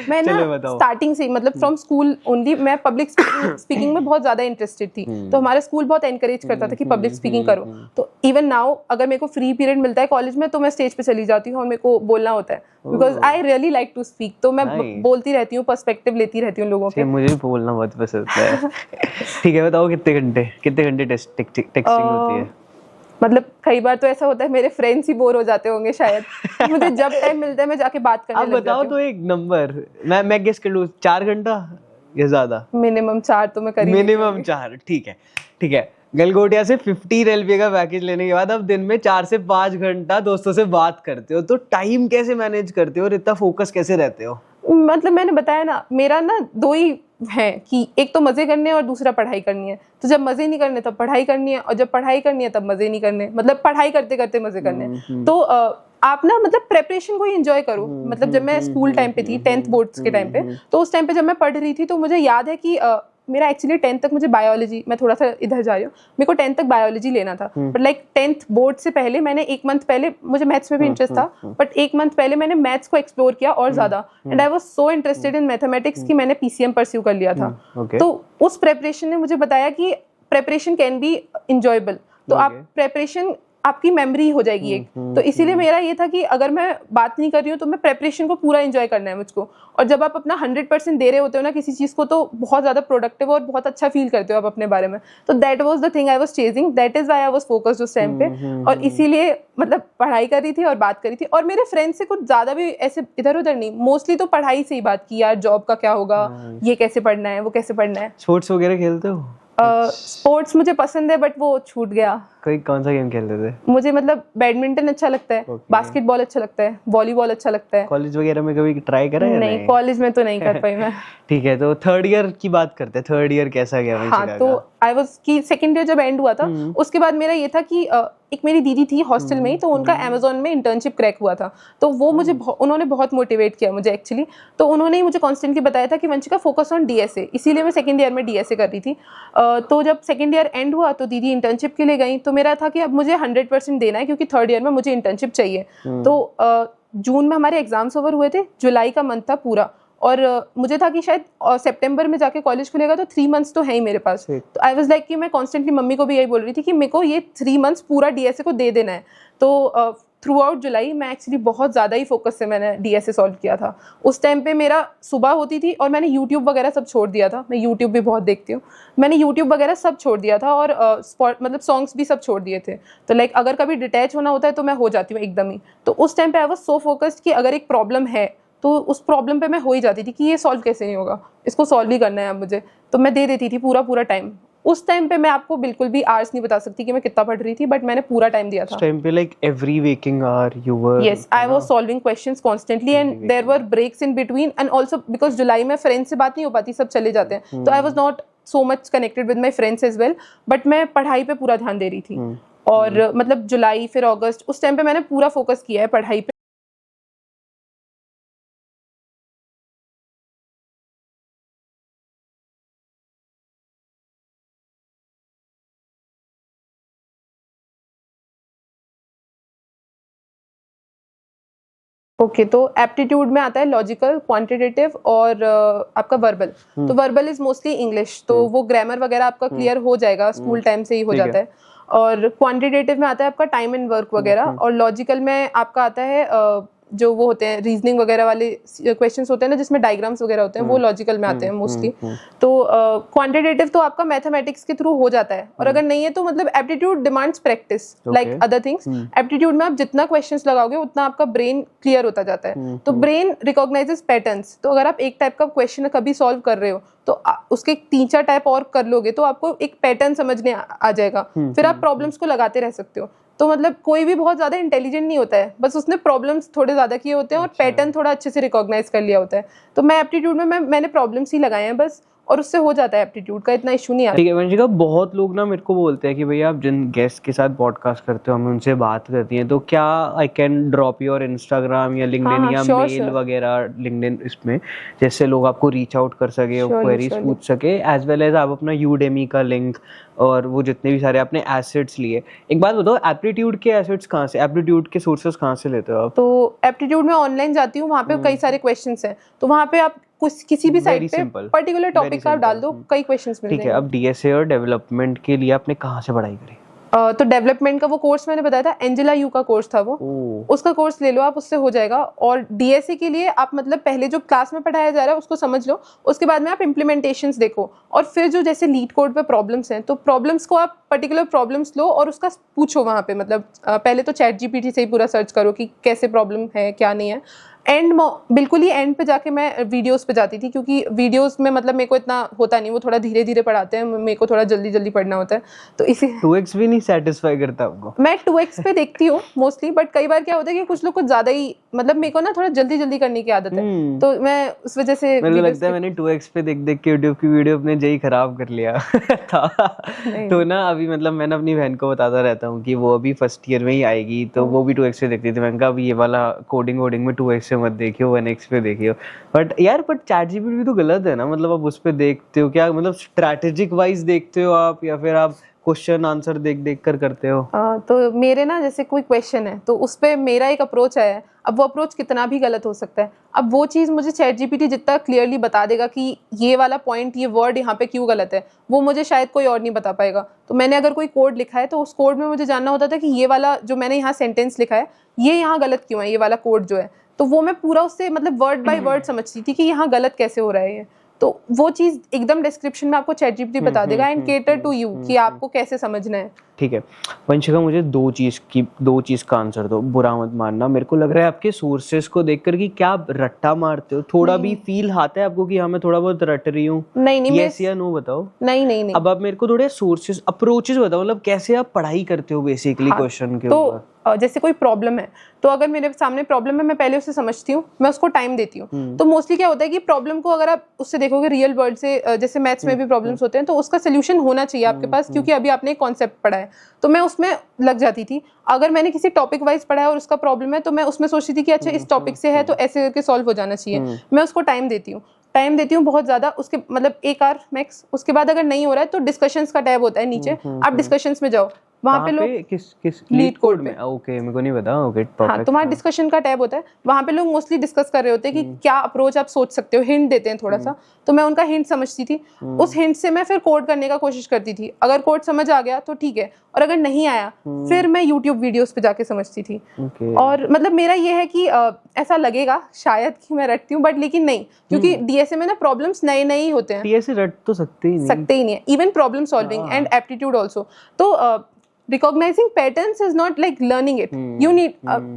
मैं ना स्टार्टिंग से मतलब फ्रॉम स्कूल ओनली मैं पब्लिक स्पीकिंग में बहुत ज्यादा इंटरेस्टेड थी। तो हमारा स्कूल बहुत एनकरेज करता था कि पब्लिक स्पीकिंग करो। तो इवन नाउ अगर मेरे को फ्री पीरियड मिलता है कॉलेज में, तो मैं स्टेज पे चली जाती हूँ और मेरे को बोलना होता है, because I really like to speak. तो मैं बोलती रहती हूँ, पर्सपेक्टिव लेती रहती हूँ लोगों के। मुझे बोलना बहुत पसंद है। ठीक है, बताओ कितने घंटे टेक्स्टिंग होती है? मतलब कई बार तो ऐसा होता है मेरे फ्रेंड्स ही बोर हो जाते होंगे शायद। मुझे जब टाइम मिलता है मैं जाके बात करने लग जाती हूँ। आप बताओ तो एक नंबर, मैं गेस कर लूँ। 4 घंटा या ज्यादा? मिनिमम 4 तो मैं करी। मिनिमम 4, ठीक है। गलगोटिया से 15 LPA का पैकेज लेने के बाद अब दिन में 4 से 5 घंटा दोस्तों से बात करते हो, तो टाइम कैसे मैनेज करते हो और इतना फोकस कैसे रहते हो? मतलब मैंने बताया ना, मेरा ना 2 ही है कि एक तो मजे करने और दूसरा पढ़ाई करनी है। तो जब मजे नहीं करने तब पढ़ाई करनी है, और जब पढ़ाई करनी है तब मजे नहीं करने, मतलब पढ़ाई करते करते मजे करने। तो आप ना मतलब प्रेपरेशन को ही एंजॉय करो। मतलब जब मैं स्कूल टाइम पे थी, 10th बोर्ड्स के टाइम पे, तो उस टाइम पे जब मैं पढ़ रही थी, तो मुझे याद है कि मेरा एक्चुअली 10th तक मुझे बायोलॉजी, मैं थोड़ा सा इधर जा रही हूँ, मेरे को 10th तक बायोलॉजी लेना था। बट लाइक 10th बोर्ड से पहले मैंने 1 मंथ पहले, मुझे मैथ्स में भी इंटरेस्ट था, बट 1 मंथ पहले मैंने मैथ्स को एक्सप्लोर किया और ज्यादा, and I was so interested in mathematics कि मैंने PCM परस्यू कर लिया था। तो उस प्रेपरेशन ने मुझे बताया कि प्रेपरेशन कैन बी इंजॉयबल। तो आप प्रेपरेशन, आपकी मेमोरी हो जाएगी एक। तो इसीलिए मेरा ये था कि अगर मैं बात नहीं कर रही हूँ तो मैं प्रेपरेशन को पूरा एंजॉय करना है मुझको। और जब आप अपना 100% दे रहे होते हो ना किसी चीज़ को, तो बहुत ज़्यादा प्रोडक्टिव और बहुत अच्छा फील करते हो आप अपने बारे में। तो that was the thing I was chasing, that is why I was focused उस टाइम पे। और इसीलिए मतलब पढ़ाई कर रही थी और बात करी थी। और मेरे फ्रेंड्स से कुछ ज़्यादा भी ऐसे इधर उधर नहीं, मोस्टली तो पढ़ाई से ही बात की, यार जॉब का क्या होगा, ये कैसे पढ़ना है, वो कैसे पढ़ना है। स्पोर्ट्स वगैरह खेलते हो? स्पोर्ट्स मुझे पसंद है, बट वो छूट गया। कौन सा गेम खेलते थे? मुझे मतलब बैडमिंटन अच्छा लगता है, बास्केटबॉल अच्छा लगता है, वॉलीबॉल अच्छा लगता है। कॉलेज वगैरह में कभी ट्राई करा है? नहीं, कॉलेज में तो नहीं कर पाई मैं। ठीक है, तो 3rd ईयर की बात करते हैं। 3rd ईयर कैसा गया? हाँ, तो आई वाज कि 2nd ईयर जब एंड हुआ था, उसके बाद मेरा ये था कि एक मेरी दीदी थी हॉस्टल में ही, तो उनका अमेज़न में इंटर्नशिप क्रैक हुआ था। तो वो मुझे उन्होंने बहुत मोटिवेट किया मुझे एक्चुअली। तो उन्होंने ही मुझे कॉन्स्टेंटली बताया था कि वंशिका फोकस ऑन DSA, इसीलिए मैं 2nd ईयर में DSA कर रही थी। तो जब 2nd ईयर एंड हुआ तो दीदी इंटर्नशिप के लिए गई, तो मेरा था कि अब मुझे 100% देना है, क्योंकि 3rd ईयर में मुझे इंटर्नशिप चाहिए। तो जून में हमारे एग्जाम्स ओवर हुए थे, जुलाई का मंथ था पूरा, और मुझे था कि शायद सितंबर में जाके कॉलेज खुलेगा, तो 3 मंथ्स तो है ही मेरे पास। तो आई वाज लाइक कि मैं कॉन्स्टेंटली मम्मी को भी यही बोल रही थी कि मेरे को ये 3 मंथ्स पूरा DSA को दे देना है। तो थ्रू आउट जुलाई मैं एक्चुअली बहुत ज़्यादा ही फोकस से मैंने DSA सॉल्व किया था। उस टाइम पे मेरा सुबह होती थी और मैंने यूट्यूब वगैरह सब छोड़ दिया था। मैं यूट्यूब भी बहुत देखती हूँ, मैंने यूट्यूब वगैरह सब छोड़ दिया था और मतलब सॉन्ग्स भी सब छोड़ दिए थे। तो लाइक अगर कभी डिटैच होना होता है तो मैं हो जाती हूँ एकदम ही। तो उस टाइम पे आई वाज सो फोकस्ड कि अगर एक प्रॉब्लम है तो उस प्रॉब्लम पे मैं हो ही जाती थी कि ये सॉल्व कैसे नहीं होगा, इसको सॉल्व ही करना है अब मुझे। तो मैं दे देती थी पूरा टाइम। उस टाइम पे मैं आपको बिल्कुल भी आवर्स नहीं बता सकती कि मैं कितना पढ़ रही थी, बट मैंने पूरा टाइम दिया था। उस टाइम पे like every waking hour you were? Yes, I was solving questions constantly and there were breaks in between and also because जुलाई में फ्रेंड्स से बात नहीं हो पाती, सब चले जाते हैं, तो I was not so much connected with my friends as well, but मैं पढ़ाई पे पूरा ध्यान दे रही थी। और मतलब जुलाई फिर अगस्त उस टाइम पे मैंने पूरा फोकस किया है पढ़ाई पे। ओके, तो एप्टीट्यूड में आता है लॉजिकल, क्वांटिटेटिव और आपका वर्बल। तो वर्बल इज मोस्टली इंग्लिश, तो वो ग्रामर वगैरह आपका क्लियर हो जाएगा, स्कूल टाइम से ही हो जाता है। और क्वांटिटेटिव में आता है आपका टाइम एंड वर्क वगैरह, और लॉजिकल में आपका आता है जो वो होते हैं रीजनिंग वगैरह वाले क्वेश्चंस होते हैं ना जिसमें डायग्राम्स वगैरह होते हैं, वो लॉजिकल में आते हैं मोस्टली। तो क्वांटिटेटिव तो आपका मैथमेटिक्स के थ्रू हो जाता है, और अगर नहीं है तो मतलब aptitude demands practice like other things. Aptitude में आप जितना क्वेश्चंस लगाओगे उतना आपका ब्रेन क्लियर होता जाता है। तो ब्रेन रिकॉग्नाइजेस पैटर्न्स, तो अगर आप एक टाइप का क्वेश्चन कभी सॉल्व कर रहे हो तो उसके 3-4 टाइप और कर लोगे तो आपको एक पैटर्न समझने आ जाएगा, फिर आप प्रॉब्लम्स को लगाते रह सकते हो। तो मतलब कोई भी बहुत ज्यादा इंटेलिजेंट नहीं होता है, बस उसने प्रॉब्लम्स थोड़े ज्यादा किए होते हैं और पैटर्न थोड़ा अच्छे से रिकॉग्नाइज कर लिया होता है। तो मैं एप्टीट्यूड में मैंने प्रॉब्लम्स ही लगाए हैं बस, और उससे हो जाता है एप्टीट्यूड का, इतना इशू नहीं आता। ठीक है वंशिका, बहुत लोग ना मेरे को बोलते हैं कि भैया आप जिन गेस्ट के साथ पॉडकास्ट करते हो हमें उनसे बात करती हैं, तो क्या I can drop your Instagram या लिंक्डइन या मेल वगैरह लिंक्डइन इसमें, जैसे लोग आपको रीच आउट कर सके और क्वेरीज पूछ सके, एज वेल एज आप अपना यूडेमी का लिंक और वो जितने भी सारे आपने एसेट्स लिए। एक बात बताओ, एप्टीट्यूड के एसेट्स कहाँ से, एप्टीट्यूड के सोर्सेस कहाँ से लेते हो आप? तो एप्टीट्यूड में ऑनलाइन जाती हूँ, वहाँ पे कई सारे क्वेश्चंस हैं, तो वहाँ पे आप कुछ किसी भी साइट पे पर्टिकुलर टॉपिक का आप डाल दो, कई क्वेश्चंस मिल जाएंगे। ठीक है, अब DSA और डेवलपमेंट के लिए आपने कहाँ से पढ़ाई करी? तो डेवलपमेंट का वो कोर्स मैंने बताया था, एंजेला यू का कोर्स था वो, उसका कोर्स ले लो आप, उससे हो जाएगा। और DSA के लिए आप मतलब पहले जो क्लास में पढ़ाया जा रहा है उसको समझ लो, उसके बाद में आप इम्प्लीमेंटेशंस देखो, और फिर जो जैसे लीड कोड पे प्रॉब्लम्स हैं तो प्रॉब्लम्स को आप पर्टिकुलर प्रॉब्लम्स लो और उसका पूछो वहाँ पे, मतलब पहले तो ChatGPT से ही पूरा सर्च करो कि कैसे प्रॉब्लम है क्या नहीं है। बिल्कुल ही एंड पे जाके मैं वीडियोस पे जाती थी, क्योंकि वीडियोस में मतलब मेरे को इतना होता नहीं, वो थोड़ा धीरे धीरे पढ़ाते हैं, मेरे को थोड़ा जल्दी जल्दी पढ़ना होता है, तो इसी 2x भी नहीं सेटिस्फाई करता आपको? मैं 2x पे देखती हूँ मोस्टली, बट कई बार क्या होता है कि कुछ लोग कुछ ज्यादा ही, मतलब मेरे को ना थोड़ा जल्दी जल्दी करने की आदत है, तो मैं उस वजह से मेरे को लगता है मैंने 2x पे देख देख के यूट्यूब की वीडियो अपने जय खराब कर लिया था। तो ना अभी मतलब मैंने अपनी बहन को बताता रहता हूँ कि वो अभी फर्स्ट ईयर में ही आएगी, तो वो भी 2x पे देखती थी। मैंने कहा अभी ये वाला कोडिंग वोडिंग में 2x से मत देखियो, 1x पे देखियो। बट ChatGPT भी तो गलत है ना, मतलब आप उस पे देखते हो क्या, मतलब स्ट्रैटेजिक वाइज देखते हो आप, या फिर आप क्वेश्चन आंसर देख देख कर करते हो? तो मेरे ना जैसे कोई क्वेश्चन है तो उस पे मेरा एक अप्रोच है, अब वो अप्रोच कितना भी गलत हो सकता है, अब वो चीज़ मुझे ChatGPT जितना क्लियरली बता देगा कि ये वाला पॉइंट, ये वर्ड यहाँ पे क्यों गलत है, वो मुझे शायद कोई और नहीं बता पाएगा। तो मैंने अगर कोई कोड लिखा है तो उस कोड में मुझे जानना होता था कि ये वाला जो मैंने यहाँ सेंटेंस लिखा है ये यहाँ गलत क्यों है, ये वाला कोड जो है, तो वो मैं पूरा उससे मतलब वर्ड बाय वर्ड समझती थी कि यहाँ गलत कैसे हो रहा है ये। तो वो चीज एकदम डिस्क्रिप्शन में आपको ChatGPT बता देगा एंड केटर टू यू कि आपको कैसे समझना है। ठीक है वंशिका, मुझे दो चीज का आंसर दो, बुरा मत मानना। मेरे को लग रहा है आपके सोर्सेस को देखकर कि क्या आप रट्टा मारते हो, थोड़ा भी फील आता है आपको कि हाँ मैं थोड़ा बहुत रट रही हूँ? नहीं, यस या नो बताओ। नहीं। अब आप मेरे को थोड़े सोर्सेस अप्रोचेस बताओ, मतलब कैसे आप पढ़ाई करते हो बेसिकली क्वेश्चन के ऊपर। जैसे कोई प्रॉब्लम है तो अगर मेरे सामने प्रॉब्लम है मैं पहले उसे समझती हूँ, मैं उसको टाइम देती हूँ। तो मोस्टली क्या होता है कि प्रॉब्लम को अगर आप उससे देखोगे रियल वर्ल्ड से, जैसे मैथ्स में भी प्रॉब्लम्स होते हैं तो उसका सोल्यूशन होना चाहिए आपके पास, क्योंकि अभी आपने एक कॉन्सेप्ट पढ़ा है। तो मैं उसमें लग जाती थी। अगर मैंने किसी टॉपिक वाइज पढ़ा है और उसका प्रॉब्लम है तो मैं उसमें सोचती थी कि अच्छा इस टॉपिक से है तो ऐसे करके सॉल्व हो जाना चाहिए। मैं उसको टाइम देती हूँ बहुत ज़्यादा, उसके मतलब 1 आवर मैक्स। उसके बाद अगर नहीं हो रहा है तो डिस्कशंस का टैब होता है नीचे, आप डिस्कशंस में जाओ, वहाँ पे लोग किस लीड कोड में। ओके, मेरे को नहीं पता। ओके, हाँ, परफेक्ट। तुम्हारा डिस्कशन का टैब होता है, वहाँ पे लोग मोस्टली डिस्कस कर रहे होते हैं कि क्या अप्रोच आप सोच सकते हो, हिंट देते हैं थोड़ा सा, तो मैं उनका हिंट समझती थी, उस हिंट से मैं फिर कोड करने का कोशिश करती थी। अगर कोड समझ आ गया तो ठीक है, और अगर नहीं आया फिर मैं यूट्यूब वीडियोस पे जाके समझती थी। और मतलब मेरा ये है कि ऐसा लगेगा शायद कि मैं रटती हूँ, बट लेकिन नहीं, क्योंकि डीएसए में ना प्रॉब्लम्स नए नए ही होते हैं, डीएसए रट तो सकते ही नहीं है, even problem solving and aptitude also. तो recognizing patterns is not like learning it. You need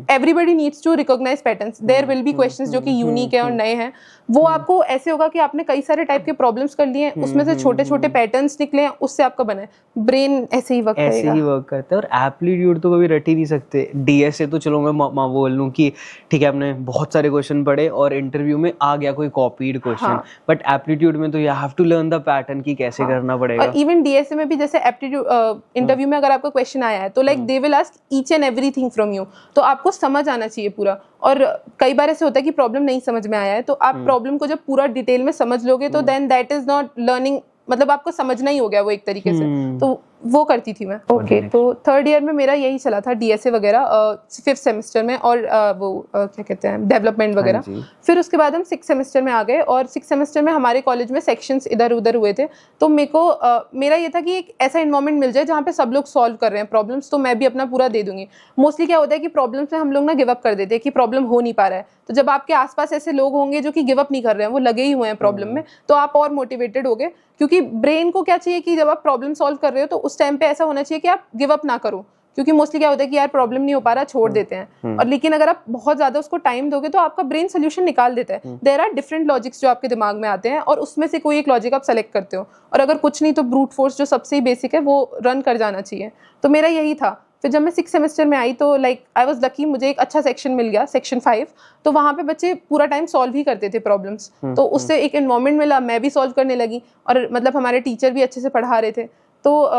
everybody needs to recognize patterns. There will be questions जो कि यूनिक है और नए हैं, वो आपको ऐसे होगा कि आपने कई सारे टाइप के प्रॉब्लम्स कर लिए हैं, उसमें से छोटे छोटे पैटर्न्स निकले हैं, उससे आपका बना है ब्रेन ऐसे ही वर्क करेगा। ऐसे ही वर्क करता है। और एप्लीट्यूड तो कभी रट ही नहीं सकते। डीएसए तो चलो मैं बोल लूँ कि ठीक है, आपने बहुत सारे क्वेश्चन पढ़े और इंटरव्यू में आ गया कोई कॉपीड क्वेश्चन, बट एप्लीट्यूड में तो you have to learn the pattern कि कैसे करना पड़ेगा। और इवन डीएसए में भी जैसे एप्टीट्यूड इंटरव्यू में अगर आपको क्वेश्चन आया है तो like they will ask each and everything from you, तो आपको समझ आना चाहिए पूरा। और कई बार ऐसे होता है कि प्रॉब्लम नहीं समझ में आया है, तो आप प्रॉब्लम को जब पूरा डिटेल में समझ लोगे तो then that is not learning, मतलब आपको समझना ही हो गया वो एक तरीके से। तो वो करती थी मैं। ओके, तो थर्ड ईयर में मेरा यही चला था, डीएसए वगैरह, फिफ्थ सेमेस्टर में, और वो क्या कहते हैं, डेवलपमेंट वगैरह। फिर उसके बाद हम सिक्स सेमेस्टर में आ गए, और सिक्स सेमेस्टर में हमारे कॉलेज में सेक्शंस इधर उधर हुए थे, तो मेरे को मेरा ये था कि एक ऐसा इन्वायरमेंट मिल जाए जहाँ पे सब लोग सॉल्व कर रहे हैं प्रॉब्लम्स, तो मैं भी अपना पूरा दे दूंगी। मोस्टली क्या होता है कि प्रॉब्लम्स में हम लोग ना गिव अप कर देते हैं कि प्रॉब्लम हो नहीं पा रहा है, तो जब आपके आसपास ऐसे लोग होंगे जो कि गिव अप नहीं कर रहे हैं, वो लगे ही हुए हैं प्रॉब्लम में, तो आप और मोटिवेटेड होगे। क्योंकि ब्रेन को क्या चाहिए कि जब आप प्रॉब्लम सॉल्व कर रहे हो तो उस टाइम पे ऐसा होना चाहिए कि आप गिव अप ना करो, क्योंकि मोस्टली क्या होता है कि यार प्रॉब्लम नहीं हो पा रहा, छोड़ देते हैं। और लेकिन अगर आप बहुत ज्यादा उसको टाइम दोगे तो आपका ब्रेन सोल्यूशन निकाल देता है। देयर आर डिफरेंट लॉजिक्स जो आपके दिमाग में आते हैं, और उसमें से कोई एक लॉजिक आप सेलेक्ट करते हो, और अगर कुछ नहीं तो ब्रूट फोर्स जो सबसे ही बेसिक है वो रन कर जाना चाहिए। तो मेरा यही था। फिर जब मैं सिक्स सेमेस्टर में आई तो लाइक आई वाज लकी, मुझे एक अच्छा सेक्शन मिल गया, सेक्शन 5, तो वहाँ पे बच्चे पूरा टाइम सॉल्व ही करते थे प्रॉब्लम्स, तो उससे एक एनवायरनमेंट मिला, मैं भी सॉल्व करने लगी, और मतलब हमारे टीचर भी अच्छे से पढ़ा रहे थे। तो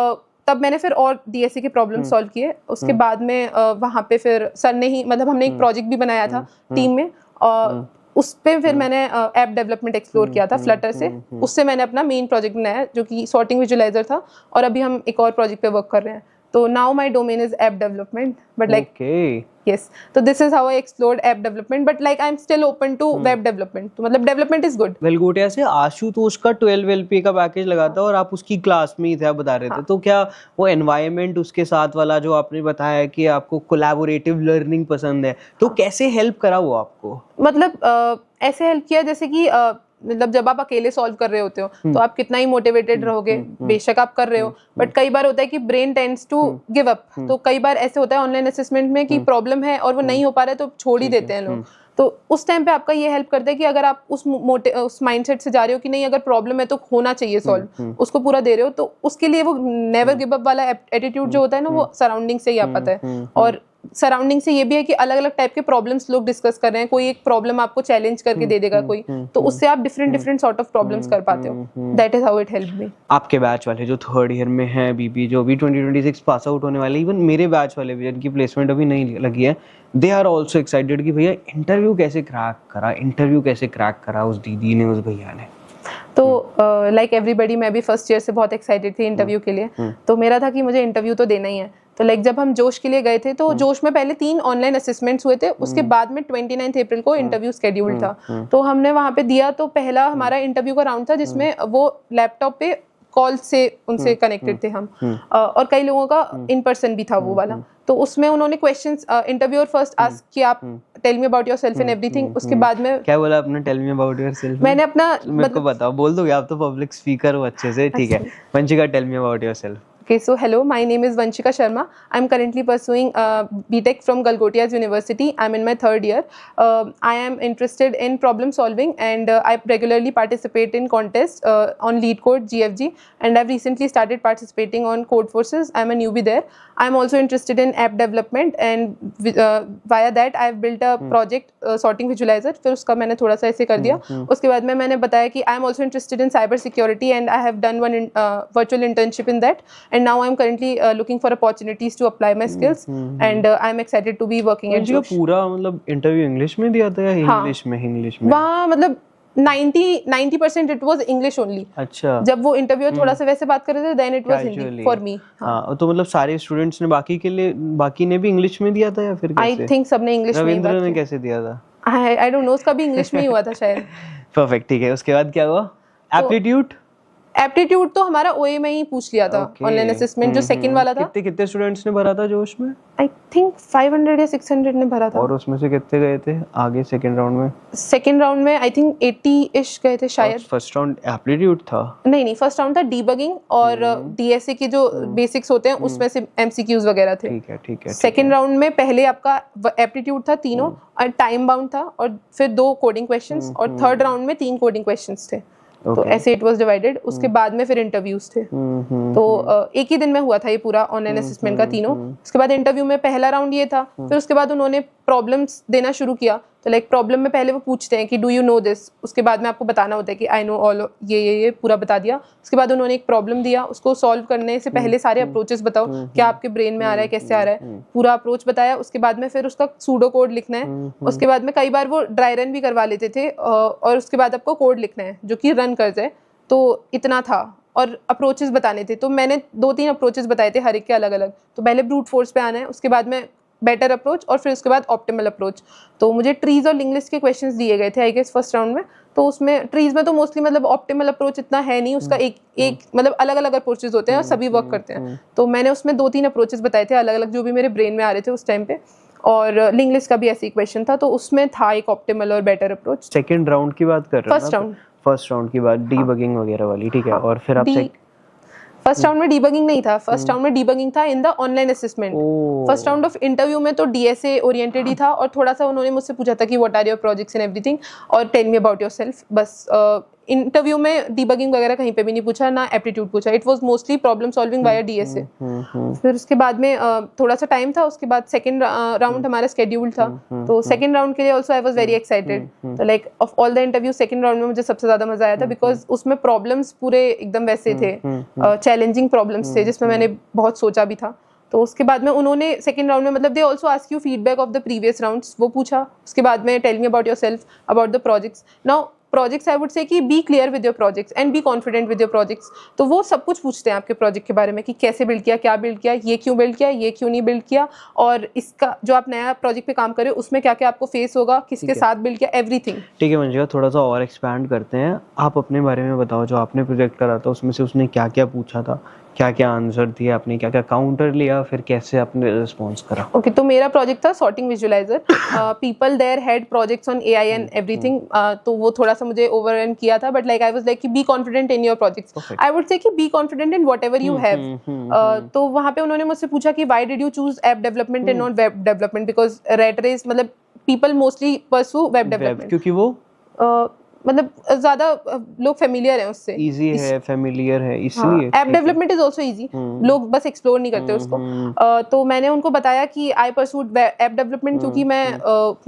तब मैंने फिर और डीएसए के प्रॉब्लम सॉल्व किए। उसके बाद में वहाँ पे फिर सर ने ही, मतलब हमने एक प्रोजेक्ट भी बनाया था टीम में, और उस पे फिर मैंने ऐप डेवलपमेंट एक्सप्लोर किया था फ्लटर से। उससे मैंने अपना मेन प्रोजेक्ट बनाया जो कि सॉर्टिंग विजुअलाइजर था, और अभी हम एक और प्रोजेक्ट पे वर्क कर रहे हैं। तो now my domain is app development, but like yes, so this is how I explored app development, but like I'm still open to web development, तो मतलब development is good। गलगोटिया से आशुतोष का 12 LPA का पैकेज लगा था और आप उसकी क्लास में ही थे, आप बता रहे थे। तो क्या वो एनवायरनमेंट उसके साथ वाला जो आपने बताया कि आपको कोलैबोरेटिव लर्निंग पसंद है, तो कैसे हेल्प करा वो आपको? मतलब ऐसे हेल्प किया जैसे कि मतलब जब आप अकेले सॉल्व कर रहे होते हो तो आप कितना ही मोटिवेटेड रहोगे, बेशक आप कर रहे हो, बट कई बार होता है कि brain tends to give up. तो कई बार ऐसे होता है ऑनलाइन असेसमेंट में कि प्रॉब्लम है और वो नहीं हो पा रहा है तो छोड़ ही देते हैं लोग। तो उस टाइम पे आपका ये हेल्प करता है कि अगर आप उस माइंडसेट से जा रहे हो कि नहीं अगर प्रॉब्लम है तो होना चाहिए सॉल्व, उसको पूरा दे रहे हो, तो उसके लिए वो नेवर गिव अप वाला एटीट्यूड जो होता है ना, वो सराउंडिंग से ही आ पाता है। और सराउंडिंग से ये भी है कि अलग अलग टाइप के प्रॉब्लम्स लोग डिस्कस कर रहे हैं, कोई एक प्रॉब्लम आपको चैलेंज करके दे देगा कोई, तो उससे आप डिफरेंट सॉर्ट ऑफ प्रॉब्लम्स कर पाते हो। That is how it help me. आपके बैच वाले जो थर्ड ईयर में हैं बीबी, जो भी 2026 पास आउट होने वाले, इवन मेरे बैच वाले भी जिनकी प्लेसमेंट अभी नहीं लगी है, दे आर ऑल्सो एक्साइटेड कि भैया इंटरव्यू कैसे क्रैक करा उस दीदी ने, उस भैया ने। तो लाइक एवरीबडी, मैं भी फर्स्ट ईयर से बहुत एक्साइटेड थी इंटरव्यू के लिए। तो मेरा था कि मुझे इंटरव्यू तो देना ही है। तो लाइक जब हम जोश के लिए गए थे तो जोश में पहले 3 ऑनलाइन असेसमेंट्स हुए थे, उसके बाद में 29 अप्रैल को इंटरव्यू स्केड्यूल था। तो हमने वहाँ पे दिया, तो पहला हमारा इंटरव्यू का राउंड था जिसमें वो लैपटॉप पे कॉल से उनसे कनेक्टेड थे हम, और कई लोगों का इन पर्सन भी था वो वाला। तो उसमें उन्होंने क्वेश्चंस इंटरव्यूअर फर्स्ट आस्क कि आप tell me about yourself and everything. उसके बाद में क्या बोला आपने? Tell me about yourself. मैंने अपना मेरे को बताओ, बोल दोगे? आप तो पब्लिक स्पीकर हो अच्छे से, ठीक है। Vanshika, tell me about yourself. Okay, so hello, my name is Vanshika Sharma. I'm currently pursuing BTech from Galgotias University. I'm in my 3rd year. I am interested in problem solving, and I regularly participate in contests on LeetCode, GFG, and I've recently started participating on Codeforces. I'm a newbie there. I'm also interested in app development, and via that I've built a project sorting visualizer. फिर उसका मैंने थोड़ा सा ऐसे कर दिया। उसके बाद में मैंने बताया कि I'm also interested in cyber security, and I have done one virtual internship in that. And now I'm currently looking for opportunities to apply my skills, and I'm excited to be working at Josh. पूरा मतलब इंटरव्यू इंग्लिश में दिया था या इंग्लिश में? वहाँ मतलब 90% इट वाज इंग्लिश ओनली। अच्छा, जब वो इंटरव्यू थोड़ा सा वैसे बात कर रहे थे then it was Hindi for me. हाँ, तो मतलब सारे स्टूडेंट्स ने बाकी ने भी इंग्लिश में दिया था या फिर आई कैसे? थिंक सबने इंग्लिश में ही रविंद्र बात ने की। कैसे दिया था? आई डोंट नो, उसका भी इंग्लिश में ही हुआ था शायद। परफेक्ट, ठीक है। उसके बाद क्या हुआ? एप्टीट्यूड? एप्टीट्यूड तो हमारा ओए में ही पूछ लिया था, ऑनलाइन असेसमेंट जो सेकंड वाला था। कितने स्टूडेंट्स ने भरा था जो उसमें? आई थिंक 500 या 600 ने भरा था। और उसमें से कितने गए थे आगे सेकंड राउंड में? सेकंड राउंड में आई थिंक 80 इश गए थे शायद। फर्स्ट राउंड एप्टीट्यूड था? नहीं, फर्स्ट राउंड था डीबगिंग और डीएसए के जो बेसिक्स होते हैं उसमें से एमसीक्यूज वगैरह थे। ठीक है। सेकंड राउंड में पहले आपका एप्टीट्यूड था तीनों और टाइम बाउंड था, और फिर 2 कोडिंग क्वेश्चंस, और थर्ड राउंड में 3 कोडिंग क्वेश्चंस थे। तो ऐसे इट वाज डिवाइडेड। उसके बाद में फिर इंटरव्यूज थे। तो एक ही दिन में हुआ था ये पूरा ऑनलाइन असेसमेंट का तीनों। उसके बाद इंटरव्यू में पहला राउंड ये था, फिर उसके बाद उन्होंने प्रॉब्लम्स देना शुरू किया। तो लाइक प्रॉब्लम में पहले वो पूछते हैं कि डू यू नो दिस, उसके बाद में आपको बताना होता है कि आई नो ऑल, ये पूरा बता दिया। उसके बाद उन्होंने एक प्रॉब्लम दिया, उसको सॉल्व करने से पहले सारे अप्रोचेस बताओ, क्या आपके ब्रेन में आ रहा है, कैसे आ रहा है, पूरा अप्रोच बताया। उसके बाद में फिर उसका सूडो कोड लिखना है। उसके बाद में कई बार वो ड्राई रन भी करवा लेते थे, और उसके बाद आपको कोड लिखना है जो कि रन कर जाए। तो इतना था, और अप्रोचेस बताने थे। तो मैंने 2-3 अप्रोचेस बताए थे हर एक के अलग अलग। तो पहले ब्रूट फोर्स पे आना है, उसके बाद में बेटर अप्रोच, और फिर उसके बाद ऑप्टिमल अप्रोच। तो मुझे ट्रीज और लिंग्विस्टिक के क्वेश्चंस दिए गए थे आई गेस फर्स्ट राउंड में। तो उसमें ट्रीज में तो मोस्टली मतलब ऑप्टिमल अप्रोच इतना है नहीं, उसका एक मतलब अलग अलग अप्रोचेस होते हैं और सभी वर्क करते हैं। तो मैंने उसमें 2-3 अप्रोचेस बताए थे अलग अलग, जो भी मेरे ब्रेन में आ रहे थे उस टाइम पे। और लिंग्विस्टिक का भी ऐसी क्वेश्चन था, तो उसमें था एक ऑप्टिमल और बेटर अप्रोच। सेकंड राउंड की बात कर रहे हो? फर्स्ट राउंड की बात डीबगिंग वगैरह वाली, ठीक है। और फिर आप फर्स्ट राउंड में डीबगिंग नहीं था, फर्स्ट राउंड में डीबगिंग था in the online assessment. First round of interview में तो डीएसए ओरिएंटेड ही था, और थोड़ा सा उन्होंने मुझसे पूछा था कि what are your projects and everything, और टेल मी अबाउट योरसेल्फ। बस इंटरव्यू में डीबगिंग वगैरह कहीं पे भी नहीं पूछा, ना एप्टीट्यूड पूछा। It was mostly problem solving via DSA. फिर उसके बाद में थोड़ा सा टाइम था, उसके बाद सेकंड राउंड हमारा शेड्यूल था। तो सेकंड राउंड के लिए also I was very excited. तो like of all the interview second round में मुझे सबसे ज्यादा मजा आया था, बिकॉज उसमें प्रॉब्लम्स पूरे एकदम वैसे थे, चैलेंजिंग प्रॉब्लम्स थे जिसमें मैंने बहुत सोचा भी था। तो उसके बाद में उन्होंने सेकंड राउंड में मतलब they also ask you feedback of the previous rounds, वो पूछा। उसके बाद में tell me about yourself, about the projects. Now projects I would say कि be clear with your projects and be confident with your projects. तो वो सब कुछ पूछते हैं आपके प्रोजेक्ट के बारे में कि कैसे बिल्ड किया, क्या बिल्ड किया, ये क्यों बिल्ड किया, ये क्यों नहीं बिल्ड किया, और इसका जो आप नया प्रोजेक्ट पे काम कर रहे हो उसमें क्या क्या आपको फेस होगा, किसके साथ बिल्ड किया, एवरीथिंग। ठीक है मंजिका, थोड़ा सा और एक्सपैंड करते हैं। आप अपने बारे में बताओ, जो आपने प्रोजेक्ट करा था उसमें से उसने क्या क्या पूछा था, क्या क्या आंसर दिया आपने, क्या क्या काउंटर लिया, फिर कैसे आपने रिस्पॉन्स करा? ओके, तो मेरा प्रोजेक्ट था sorting visualiser. People there had projects on AI and everything, तो वो थोड़ा सा मुझे ओवररन किया था, but like I was like कि be confident in your projects. I would say कि be confident in whatever you have. तो वहां पे उन्होंने मुझसे पूछा कि why did you choose app development and not web development, because rat race मतलब people mostly pursue web development, क्योंकि वो मतलब ज्यादा लोग फेमिलियर हैं उससे, इजी है, फेमिलियर है, इसलिए app development is also easy, लोग बस एक्सप्लोर नहीं करते उसको। तो मैंने उनको बताया कि आई परसूड ऐप डेवलपमेंट क्योंकि मैं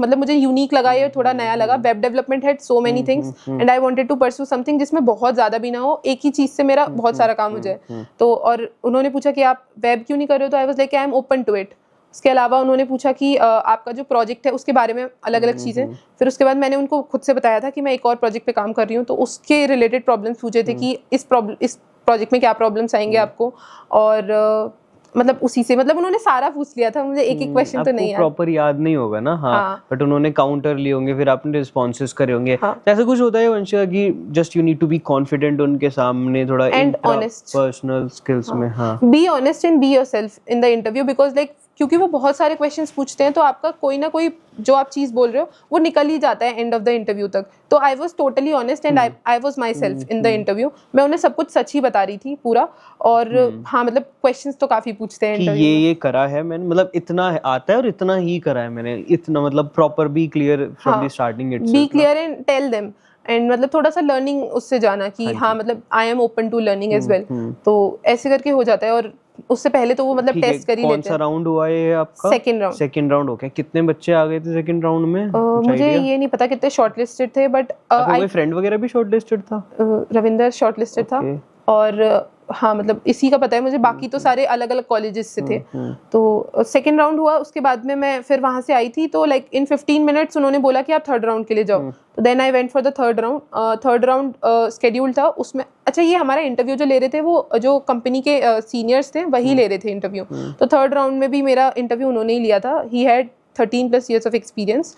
मतलब मुझे यूनिक लगा, ये थोड़ा नया लगा। Web development had so many things and I wanted to pursue something जिसमें बहुत ज्यादा भी ना हो, एक ही चीज से मेरा बहुत सारा काम हो जाए। तो और उन्होंने पूछा कि आप वेब क्यों नहीं कर रहे हो, तो I was like I am open to it. उसके अलावा उन्होंने पूछा कि आपका जो प्रोजेक्ट है उसके बारे में अलग अलग चीज़ें। फिर उसके बाद मैंने उनको खुद से बताया था कि मैं एक और प्रोजेक्ट पे काम कर रही हूँ, तो उसके रिलेटेड प्रॉब्लम्स पूछे थे कि इस प्रोजेक्ट में क्या प्रॉब्लम्स आएंगे आपको, और मतलब उसी से मतलब उन्होंने सारा पूछ लिया था, मुझे एक एक क्वेश्चन तो नहीं प्रॉपर याद नहीं होगा ना। हाँ, बट उन्होंने काउंटर लिए होंगे, फिर आपने रिस्पॉन्सेस करे होंगे। ऐसा कुछ होता है वंशिका कि just you need to be confident उनके सामने, थोड़ा एंड ऑनेस्ट पर्सनल स्किल्स में। हाँ, be honest and be yourself in the interview, because like क्योंकि वो बहुत सारे क्वेश्चंस पूछते हैं, तो आपका कोई ना कोई जो आप चीज़ बोल रहे हो वो निकल ही जाता है एंड ऑफ द इंटरव्यू तक। तो I was totally honest and I was my self in the interview. मैं उन्हें सब कुछ सच ही बता रही थी पूरा। और हाँ, मतलब क्वेश्चंस तो काफी पूछते हैं कि ये करा है मैंने, मतलब इतना आता है और इतना ही करा है मैंने, इतना मतलब proper be clear from the starting itself. Be clear and tell them, and मतलब थोड़ा सा लर्निंग उससे जाना कि हाँ मतलब I am open to learning as well. तो ऐसे करके हो जाता है। और उससे पहले तो वो मतलब टेस्ट कर ही लेते हैं। कौन सा राउंड हुआ है आपका? सेकंड राउंड हो गया। कितने बच्चे आ गए थे सेकंड राउंड में? मुझे ये नहीं पता कितने शॉर्टलिस्टेड थे, बट कोई फ्रेंड वगैरह भी शॉर्टलिस्टेड था? रविंदर शॉर्टलिस्टेड था, और हाँ मतलब इसी का पता है मुझे, बाकी तो सारे अलग अलग कॉलेजेस से थे। तो सेकेंड राउंड हुआ, उसके बाद में मैं फिर वहाँ से आई थी, तो लाइक इन 15 मिनट्स उन्होंने बोला कि आप थर्ड राउंड के लिए जाओ। तो then I went for the third round. Third round schedule था उसमें। अच्छा, ये हमारा इंटरव्यू जो ले रहे थे वो जो कंपनी के सीनियर्स थे वही ले रहे थे इंटरव्यू। तो थर्ड राउंड में भी मेरा इंटरव्यू उन्होंने ही लिया था। He had 13+ years of experience।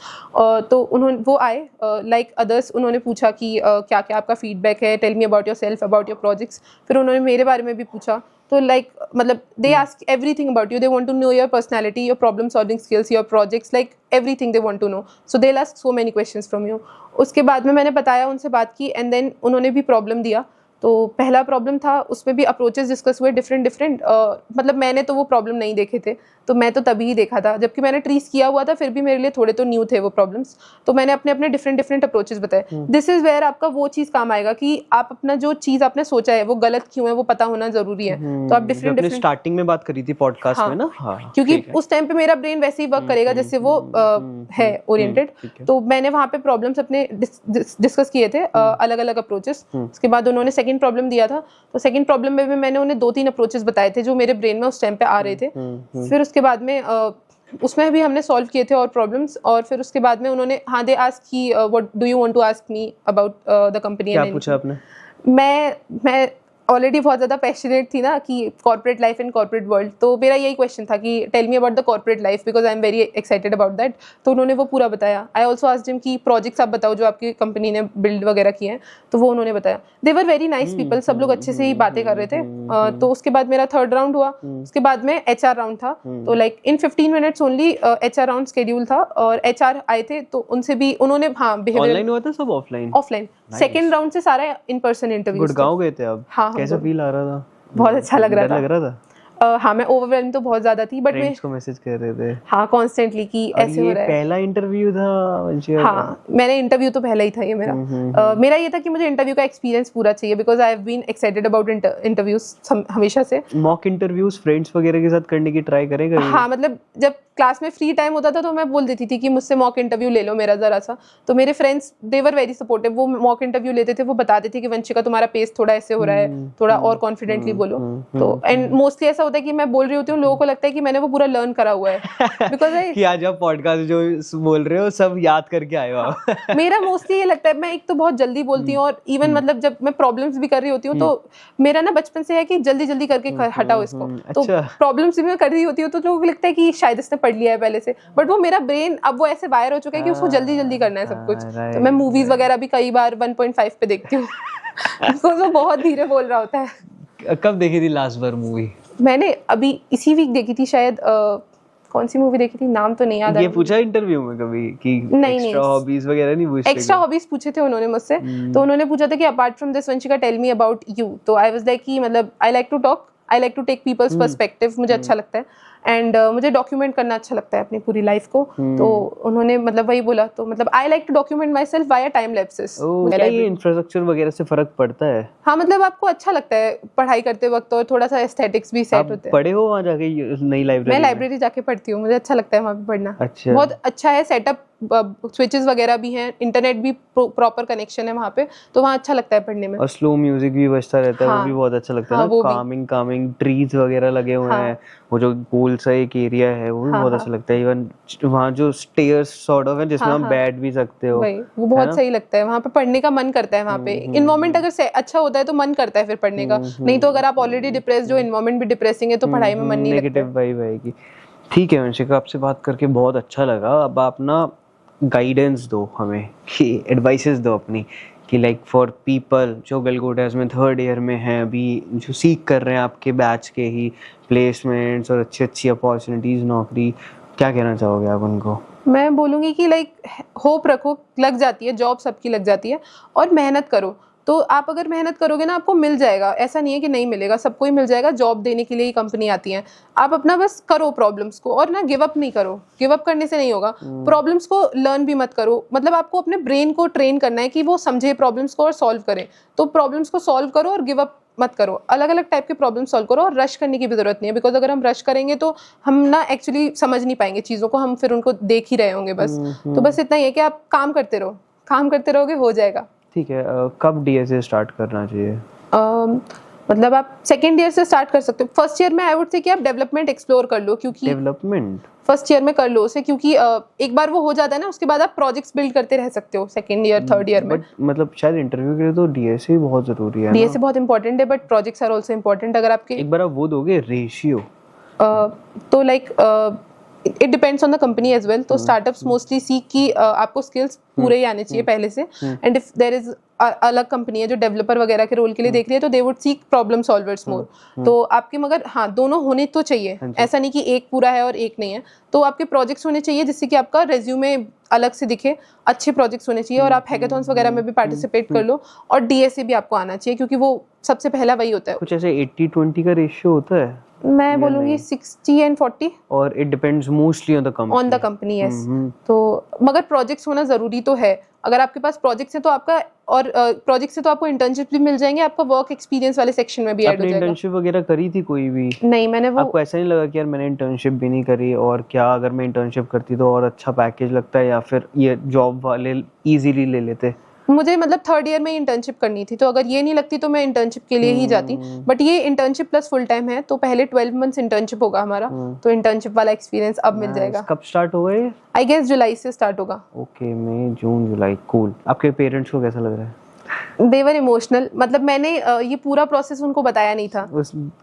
तो उन्होंने वो आए लाइक अदर्स, उन्होंने पूछा कि क्या क्या आपका फीडबैक है, tell me about yourself, about your projects. फिर उन्होंने मेरे बारे में भी पूछा। तो लाइक मतलब they ask everything about you, they want to know your personality, your problem solving skills, your projects, like everything they want to know. So they ask so many questions from you. उसके बाद में मैंने बताया, उनसे बात की, एंड देन उन्होंने भी प्रॉब्लम दिया। तो पहला प्रॉब्लम था, उसमें भी अप्रोचेस डिस्कस हुए डिफरेंट। मतलब मैंने तो वो प्रॉब्लम नहीं देखे थे, तो मैं तो तभी ही देखा था, जबकि मैंने ट्रीस किया हुआ था, फिर भी मेरे लिए थोड़े तो न्यू थे वो प्रॉब्लम्स। तो मैंने अपने अपने डिफरेंट अप्रोचेस बताए। दिस इज वेयर आपका वो चीज़ काम आएगा कि आप अपना जो चीज़ आपने सोचा है वो गलत क्यों है वो पता होना जरूरी है। तो आप डिफरेंट स्टार्टिंग में बात करी थी पॉडकास्ट में ना, हाँ, क्योंकि उस टाइम पे मेरा ब्रेन वैसे ही वर्क करेगा जैसे वो है ओरिएंटेड। तो मैंने वहाँ पे प्रॉब्लम्स अपने डिस्कस किए थे, अलग अलग अप्रोचेस। उसके बाद उन्होंने सेकंड प्रॉब्लम दिया था। तो सेकंड प्रॉब्लम में भी मैंने उन्हें 2-3 अप्रोचेस बताए थे जो मेरे ब्रेन में उस टाइम पे आ रहे थे। फिर उसके बाद में उसमें भी हमने सॉल्व किए थे और प्रॉब्लम्स। और फिर उसके बाद में उन्होंने दे आस्क कि what do you want to ask me about the company. क्या पूछा आपने? मैं ऑलरेडी बहुत ज़्यादा पैशनेट थी ना कि corporate life and corporate world. तो मेरा यही क्वेश्चन था कि tell me about the corporate life because I am very excited about that. तो उन्होंने वो पूरा बताया। आई ऑल्सो आस्क्ड हिम कि प्रोजेक्ट्स आप बताओ जो आपकी कंपनी ने बिल्ड वगैरह किए हैं। तो वो उन्होंने बताया। दे वर वेरी नाइस पीपल, सब लोग अच्छे से ही बातें कर रहे थे। तो उसके बाद मेरा थर्ड राउंड हुआ। उसके बाद में HR राउंड था। तो like in 15 minutes only HR round schedule था। और HR आए थे, तो उनसे भी उन्होंने ऑनलाइन हुआ था सब ऑफलाइन? ऑफलाइन। सेकेंड राउंड से सारा इन पर्सन इंटरव्यू। गुड़गांव गए थे आप? हाँ, कैसा फील आ रहा था? बहुत अच्छा लग रहा था। हाँ, मैं ओवरवेल्म तो बहुत ज्यादा थी, बट मैं को मैसेज कर रहे थे हाँ कॉन्स्टेंटली कि ऐसे हो रहा है। पहला इंटरव्यू था वंशिका? हाँ, मैंने इंटरव्यू तो पहला ही था ये मेरा। मेरा ये था कि मुझे इंटरव्यू का एक्सपीरियंस पूरा चाहिए because I have been excited about interviews हमेशा से। मॉक इंटरव्यूज फ्रेंड्स वगैरह के साथ करने की ट्राई करेंगे? हाँ, मतलब जब क्लास में फ्री टाइम होता था तो मैं बोल देती थी कि मुझसे मॉक इंटरव्यू ले लो मेरा जरा सा। तो मेरे friends they were very supportive, वो मॉक इंटरव्यू लेते थे, वो बताते थे कि वंशिका तुम्हारा पेस थोड़ा ऐसे हो रहा है, थोड़ा और कॉन्फिडेंटली बोलो। तो एंड मोस्टली ऐसा होता है कि मैं बोल रही होती हूँ, लोगों को लगता है कि मैंने वो पूरा लर्न करा हुआ है बिकॉज कि आज आप पॉडकास्ट जो बोल रहे हो सब याद करके आए हो आप। मेरा मोस्टली ये लगता है, मैं एक तो बहुत जल्दी बोलती हूँ, और इवन मतलब जब मैं प्रॉब्लम्स भी कर रही होती हूँ तो मेरा ना बचपन से है कि जल्दी जल्दी करके हटाओ इसको। तो प्रॉब्लम्स भी मैं कर रही होती हूँ तो लोगों को लगता है कि शायद इसने पढ़ लिया है पहले से, बट वो मेरा ब्रेन अब वो ऐसे वायर हो चुका है कि उसको जल्दी जल्दी करना है सब कुछ। तो मैं मूवीज वगैरह भी कई बार 1.5 पे देखती हूँ बिकॉज वो बहुत धीरे बोल रहा होता है। कब देखी थी लास्ट बार मूवी? मैंने अभी इसी वीक देखी थी शायद। कौन सी मूवी देखी थी, नाम तो नहीं याद। ये पूछा इंटरव्यू में कभी कि एक्स्ट्रा हॉबीज वगैरह नहीं पूछते? एक्स्ट्रा हॉबीज पूछे थे उन्होंने मुझसे। तो उन्होंने पूछा था कि apart from this Vanshika tell me about you. तो आई वाज लाइक कि मतलब I like to talk, I like to take people's perspective, मुझे अच्छा लगता है। एंड मुझे डॉक्यूमेंट करना अच्छा लगता है अपनी पूरी लाइफ को। तो उन्होंने मतलब वही बोला। तो मतलब I like to document myself via time lapses. ये इंफ्रास्ट्रक्चर वगैरह से फर्क पड़ता है? हाँ, मतलब आपको अच्छा लगता है पढ़ाई करते वक्त, और थोड़ा सा एस्थेटिक्स भी सेट होते हैं। पढ़े हो वहाँ जाके नई लाइब्रेरी? मैं लाइब्रेरी जाके पढ़ती हूँ, मुझे अच्छा लगता है वहाँ पे पढ़ना। अच्छा, बहुत अच्छा है सेटअप, स्विचेस वगैरह भी हैं, इंटरनेट भी प्रॉपर कनेक्शन है वहाँ पे, तो वहाँ अच्छा लगता है पढ़ने में। और स्लो म्यूजिक भी बजता रहता है। हाँ, वो भी बहुत अच्छा लगता है ना, कामिंग ट्रीज वगैरह लगे हुए हैं। वो जो गोल सा एक एरिया है वो भी बहुत अच्छा लगता है। इवन वहाँ जो स्टेयर्स सॉर्ट ऑफ है जिसमें हम बैठ भी सकते हो, वो बहुत सही लगता है। वहाँ पे पढ़ने का मन करता है। वहाँ पे इन्वायरमेंट अगर अच्छा होता है तो मन करता है फिर पढ़ने का। नहीं तो अगर आप ऑलरेडी डिप्रेस्ड हो, इन्वायरमेंट भी डिप्रेसिंग है, तो पढ़ाई में मन नहीं लगता। नेगेटिव वाइब आएगी। ठीक है वंशिका, आपसे बात करके बहुत अच्छा लगा। अब आप ना गाइडेंस दो हमें, कि एडवाइसेस दो अपनी, कि लाइक फॉर पीपल जो गलगोटास में थर्ड ईयर में हैं अभी, जो सीख कर रहे हैं आपके बैच के ही प्लेसमेंट्स और अच्छी अच्छी अपॉर्चुनिटीज़, नौकरी, क्या कहना चाहोगे आप उनको? मैं बोलूँगी कि लाइक होप रखो, लग जाती है जॉब, सबकी लग जाती है, और मेहनत करो। तो आप अगर मेहनत करोगे ना, आपको मिल जाएगा। ऐसा नहीं है कि नहीं मिलेगा, सबको ही मिल जाएगा। जॉब देने के लिए ही कंपनी आती है। आप अपना बस करो प्रॉब्लम्स को, और ना गिव अप नहीं करो। गिव अप करने से नहीं होगा। प्रॉब्लम्स को लर्न भी मत करो। मतलब आपको अपने ब्रेन को ट्रेन करना है कि वो समझे प्रॉब्लम्स को और सॉल्व करे। तो प्रॉब्लम्स को सॉल्व करो और गिव अप मत करो। अलग अलग टाइप के प्रॉब्लम सॉल्व करो, और रश करने की भी जरूरत नहीं है, बिकॉज अगर हम रश करेंगे तो हम ना एक्चुअली समझ नहीं पाएंगे चीज़ों को, हम फिर उनको देख ही रहे होंगे बस। तो बस इतना ही है कि आप काम करते रहो, काम करते रहोगे, हो जाएगा। ठीक है। कब DSA स्टार्ट करना चाहिए? मतलब आप सेकेंड ईयर से स्टार्ट कर सकते हो। फर्स्ट ईयर में आई वुड से कि आप डेवलपमेंट एक्सप्लोर कर लो, क्योंकि डेवलपमेंट फर्स्ट ईयर में कर लो उसे, क्योंकि एक बार वो हो जाता है ना, उसके बाद आप प्रोजेक्ट्स बिल्ड करते रह सकते हो सेकेंड ईयर थर्ड ईयर में। बट मतलब शायद इंटरव्यू के लिए तो डीएसए बहुत जरूरी है ना? डीएसए बहुत इंपॉर्टेंट है, but projects are also important. अगर आपके एक बार आप वो दोगे रेशियो, तो like it depends on the company as well. तो स्टार्टअप्स मोस्टली सीख कि आपको स्किल्स पूरे ही आने चाहिए पहले से, एंड इफ देयर इज अलग कंपनी है जो डेवलपर वगैरह के रोल के लिए देख रही है, तो they would seek problem solvers more. तो आपके मगर हाँ दोनों होने तो चाहिए, ऐसा नहीं कि एक पूरा है और एक नहीं है। तो आपके प्रोजेक्ट्स होने चाहिए जिससे कि आपका रेज्यूमे अलग से दिखे, अच्छे प्रोजेक्ट्स होने चाहिए, और आप हैकाथॉन्स वगैरह में भी पार्टिसिपेट कर लो, और डीएसए भी आपको आना चाहिए, क्योंकि वो सबसे पहला वही होता है। कुछ ऐसे 80-20 का रेशियो होता है? मैं बोलूँगी 60 and 40 और it depends mostly on the company. Yes. तो मगर प्रोजेक्ट्स होना ज़रूरी तो है। अगर आपके पास प्रोजेक्ट्स है तो आपका, और प्रोजेक्ट से तो आपको इंटर्नशिप भी मिल जाएंगे, आपका वर्क एक्सपीरियंस वाले सेक्शन में भी ऐड हो जाएगा। इंटर्नशिप वगैरह करी थी कोई भी? नहीं, मैंने वो, आपको ऐसा नहीं लगा कि यार मैंने इंटर्नशिप भी नहीं करी, और क्या अगर मैं इंटर्नशिप करती तो और अच्छा पैकेज लगता है, या फिर ये जॉब वाले इजीली ले लेते? मुझे मतलब थर्ड ईयर में इंटर्नशिप करनी थी, तो अगर ये नहीं लगती तो मैं इंटर्नशिप के लिए ही जाती। बट ये इंटर्नशिप प्लस फुल टाइम है, तो पहले 12 मंथ्स इंटर्नशिप होगा हमारा, तो इंटर्नशिप वाला एक्सपीरियंस अब मिल जाएगा। कब स्टार्ट होगा ये? आई गेस जुलाई से स्टार्ट होगा। ओके, मई जून जुलाई, कूल। आपके पेरेंट्स को कैसा लग रहा है? दे वर इमोशनल। मतलब मैंने ये पूरा प्रोसेस उनको बताया नहीं था।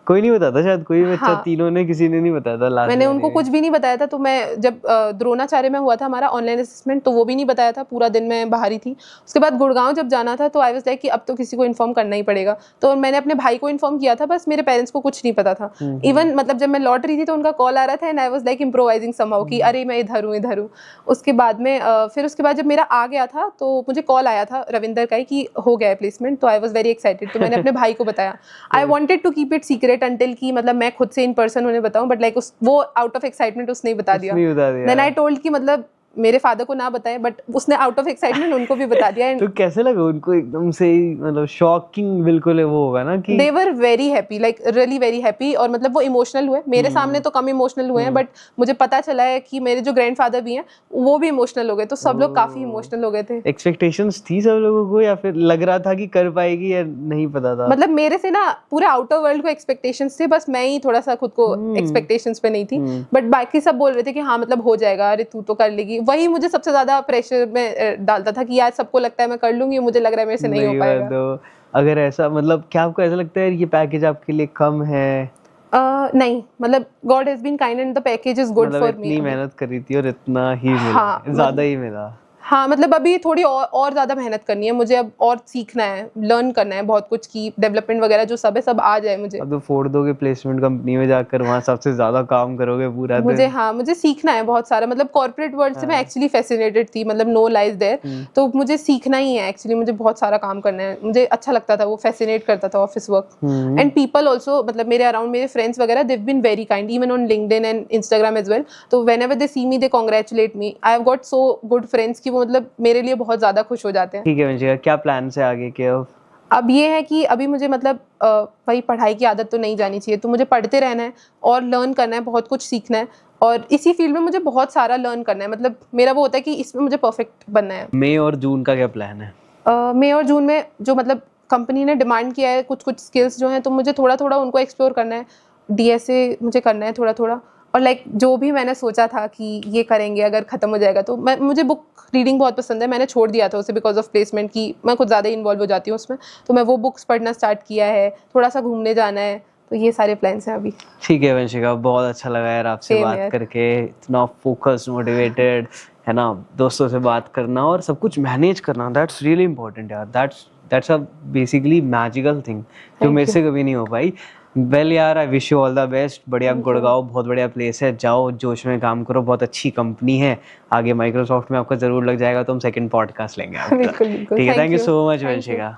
कोई नहीं बताता शायद, कोई बच्चा, हाँ। तीनों ने किसी ने नहीं बताया था लास्ट मैंने उनको कुछ भी नहीं बताया था। तो मैं जब द्रोणाचार्य में हुआ था हमारा ऑनलाइन असेसमेंट, तो वो भी नहीं बताया था, पूरा दिन मैं बाहर ही थी। उसके बाद गुड़गांव जब जाना था, तो आई वाज लाइक कि अब तो किसी को इन्फॉर्म करना ही पड़ेगा। तो मैंने अपने भाई को इन्फॉर्म किया था, बस मेरे पेरेंट्स को कुछ नहीं पता था। इवन मतलब जब मैं लौट रही थी तो उनका कॉल आ रहा था, and I was like improvising somehow कि अरे मैं इधर हूँ। उसके बाद में फिर उसके बाद जब मेरा आ गया था, तो मुझे कॉल आया था रविंदर का ही कि हो गया है प्लेसमेंट। तो आई वाज वेरी एक्साइटेड। तो मैंने अपने भाई को बताया। I wanted to keep it secret until कि मतलब मैं खुद से इन पर्सन उन्हें बताऊं, बट लाइक वो आउट ऑफ एक्साइटमेंट उसने ही बता दिया। देन आई टोल्ड कि मतलब मेरे फादर को ना बताएं, बट उसने आउट ऑफ एक्साइटमेंट उनको भी बता दिया। तो कैसे लगा उनको? एकदम से ही मतलब शॉकिंग बिल्कुल है वो होगा ना कि they were very happy, like really very happy. और मतलब वो इमोशनल हुए, मेरे सामने तो कम इमोशनल हुए हैं, बट मुझे पता चला है कि मेरे जो ग्रैंडफादर भी हैं वो भी इमोशनल हो गए। तो सब लोग काफी इमोशनल हो गए थे। एक्सपेक्टेशंस थी सब लोगों को, या फिर लग रहा था कि कर पाएगी, या नहीं पता था? मतलब मेरे से ना पूरे आउटर वर्ल्ड को एक्सपेक्टेशंस थे, बस मैं ही थोड़ा सा खुद को एक्सपेक्टेशंस पे नहीं थी। बट बाकी सब बोल रहे थे कि हाँ मतलब हो जाएगा, अरे तू तो कर लेगी। वही मुझे सबसे ज्यादा प्रेशर में डालता था कि यार सबको लगता है मैं कर लूंगी, मुझे लग रहा है मेरे से नहीं हो पाएगा। तो अगर ऐसा, मतलब क्या आपको ऐसा लगता है ये पैकेज आपके लिए कम है? नहीं, मतलब God has been kind and the package is good for me. इतनी मेहनत करी थी और इतना ही मिला, हाँ, ज्यादा ही मिला। हाँ मतलब अभी थोड़ी और ज़्यादा मेहनत करनी है मुझे, अब और सीखना है, लर्न करना है बहुत कुछ की डेवलपमेंट वगैरह जो सब है सब आ जाए मुझे। अब तो फोड़ दोगे प्लेसमेंट कंपनी में जाकर, वहाँ सबसे ज्यादा काम करोगे पूरा मुझे दिन। हाँ मुझे सीखना है बहुत सारा। मतलब कॉर्पोरेट वर्ल्ड से मैं एक्चुअली फैसिनेटेड थी, मतलब नो लाइज देयर। तो मुझे सीखना ही है एक्चुअली, मुझे बहुत सारा काम करना है। मुझे अच्छा लगता था, वो फैसिनेट करता था office work. And people also, मतलब मेरे अराउंड मेरे फ्रेंड्स वगैरह, they've been very kind even on LinkedIn and Instagram as well. तो whenever they see me they congratulate me. I have got so good friends कि वो मतलब मेरे लिए बहुत ज्यादा खुश हो जाते हैं। ठीक है वंशिका, क्या प्लान है आगे के? अब ये है कि अभी मुझे मतलब वही पढ़ाई की आदत तो नहीं जानी चाहिए, तो मुझे पढ़ते रहना है और लर्न करना है, बहुत कुछ सीखना है। और इसी फील्ड में मुझे बहुत सारा लर्न करना है। मतलब मेरा वो होता है कि इसमें मुझे परफेक्ट बनना है। मई और जून का क्या प्लान है? मई और जून में जो मतलब कंपनी ने डिमांड किया है कुछ स्किल्स जो हैं, तो मुझे थोड़ा थोड़ा उनको एक्सप्लोर करना है। डीएसए मुझे करना है थोड़ा थोड़ा। और लाइक जो भी मैंने सोचा था कि ये करेंगे अगर ख़त्म हो जाएगा, तो मुझे बुक रीडिंग बहुत पसंद है। मैंने छोड़ दिया था उसे बिकॉज ऑफ प्लेसमेंट की, मैं कुछ ज़्यादा इन्वॉल्व हो जाती हूँ उसमें। तो मैं वो बुक्स पढ़ना स्टार्ट किया है, थोड़ा सा घूमने जाना है। तो ये सारे प्लान्स हैं अभी। ठीक है वंशिका, बहुत अच्छा लगा यार आपसे बात करके। इतना फोकस, मोटिवेटेड है ना, दोस्तों से बात करना और सब कुछ मैनेज करना, दैट्स रियली इंपॉर्टेंट यार। That's a basically magical thing जो मेरे से कभी नहीं हो पाई। वेल यार, I wish you all the best. बढ़िया, गुड़गांव बहुत बढ़िया प्लेस है, जाओ जोश में काम करो, बहुत अच्छी कंपनी है। आगे माइक्रोसॉफ्ट में आपका जरूर लग जाएगा, तो हम सेकंड पॉडकास्ट लेंगे आपका। बिल्कुल बिल्कुल। ठीक है, thank you so much Vanshika.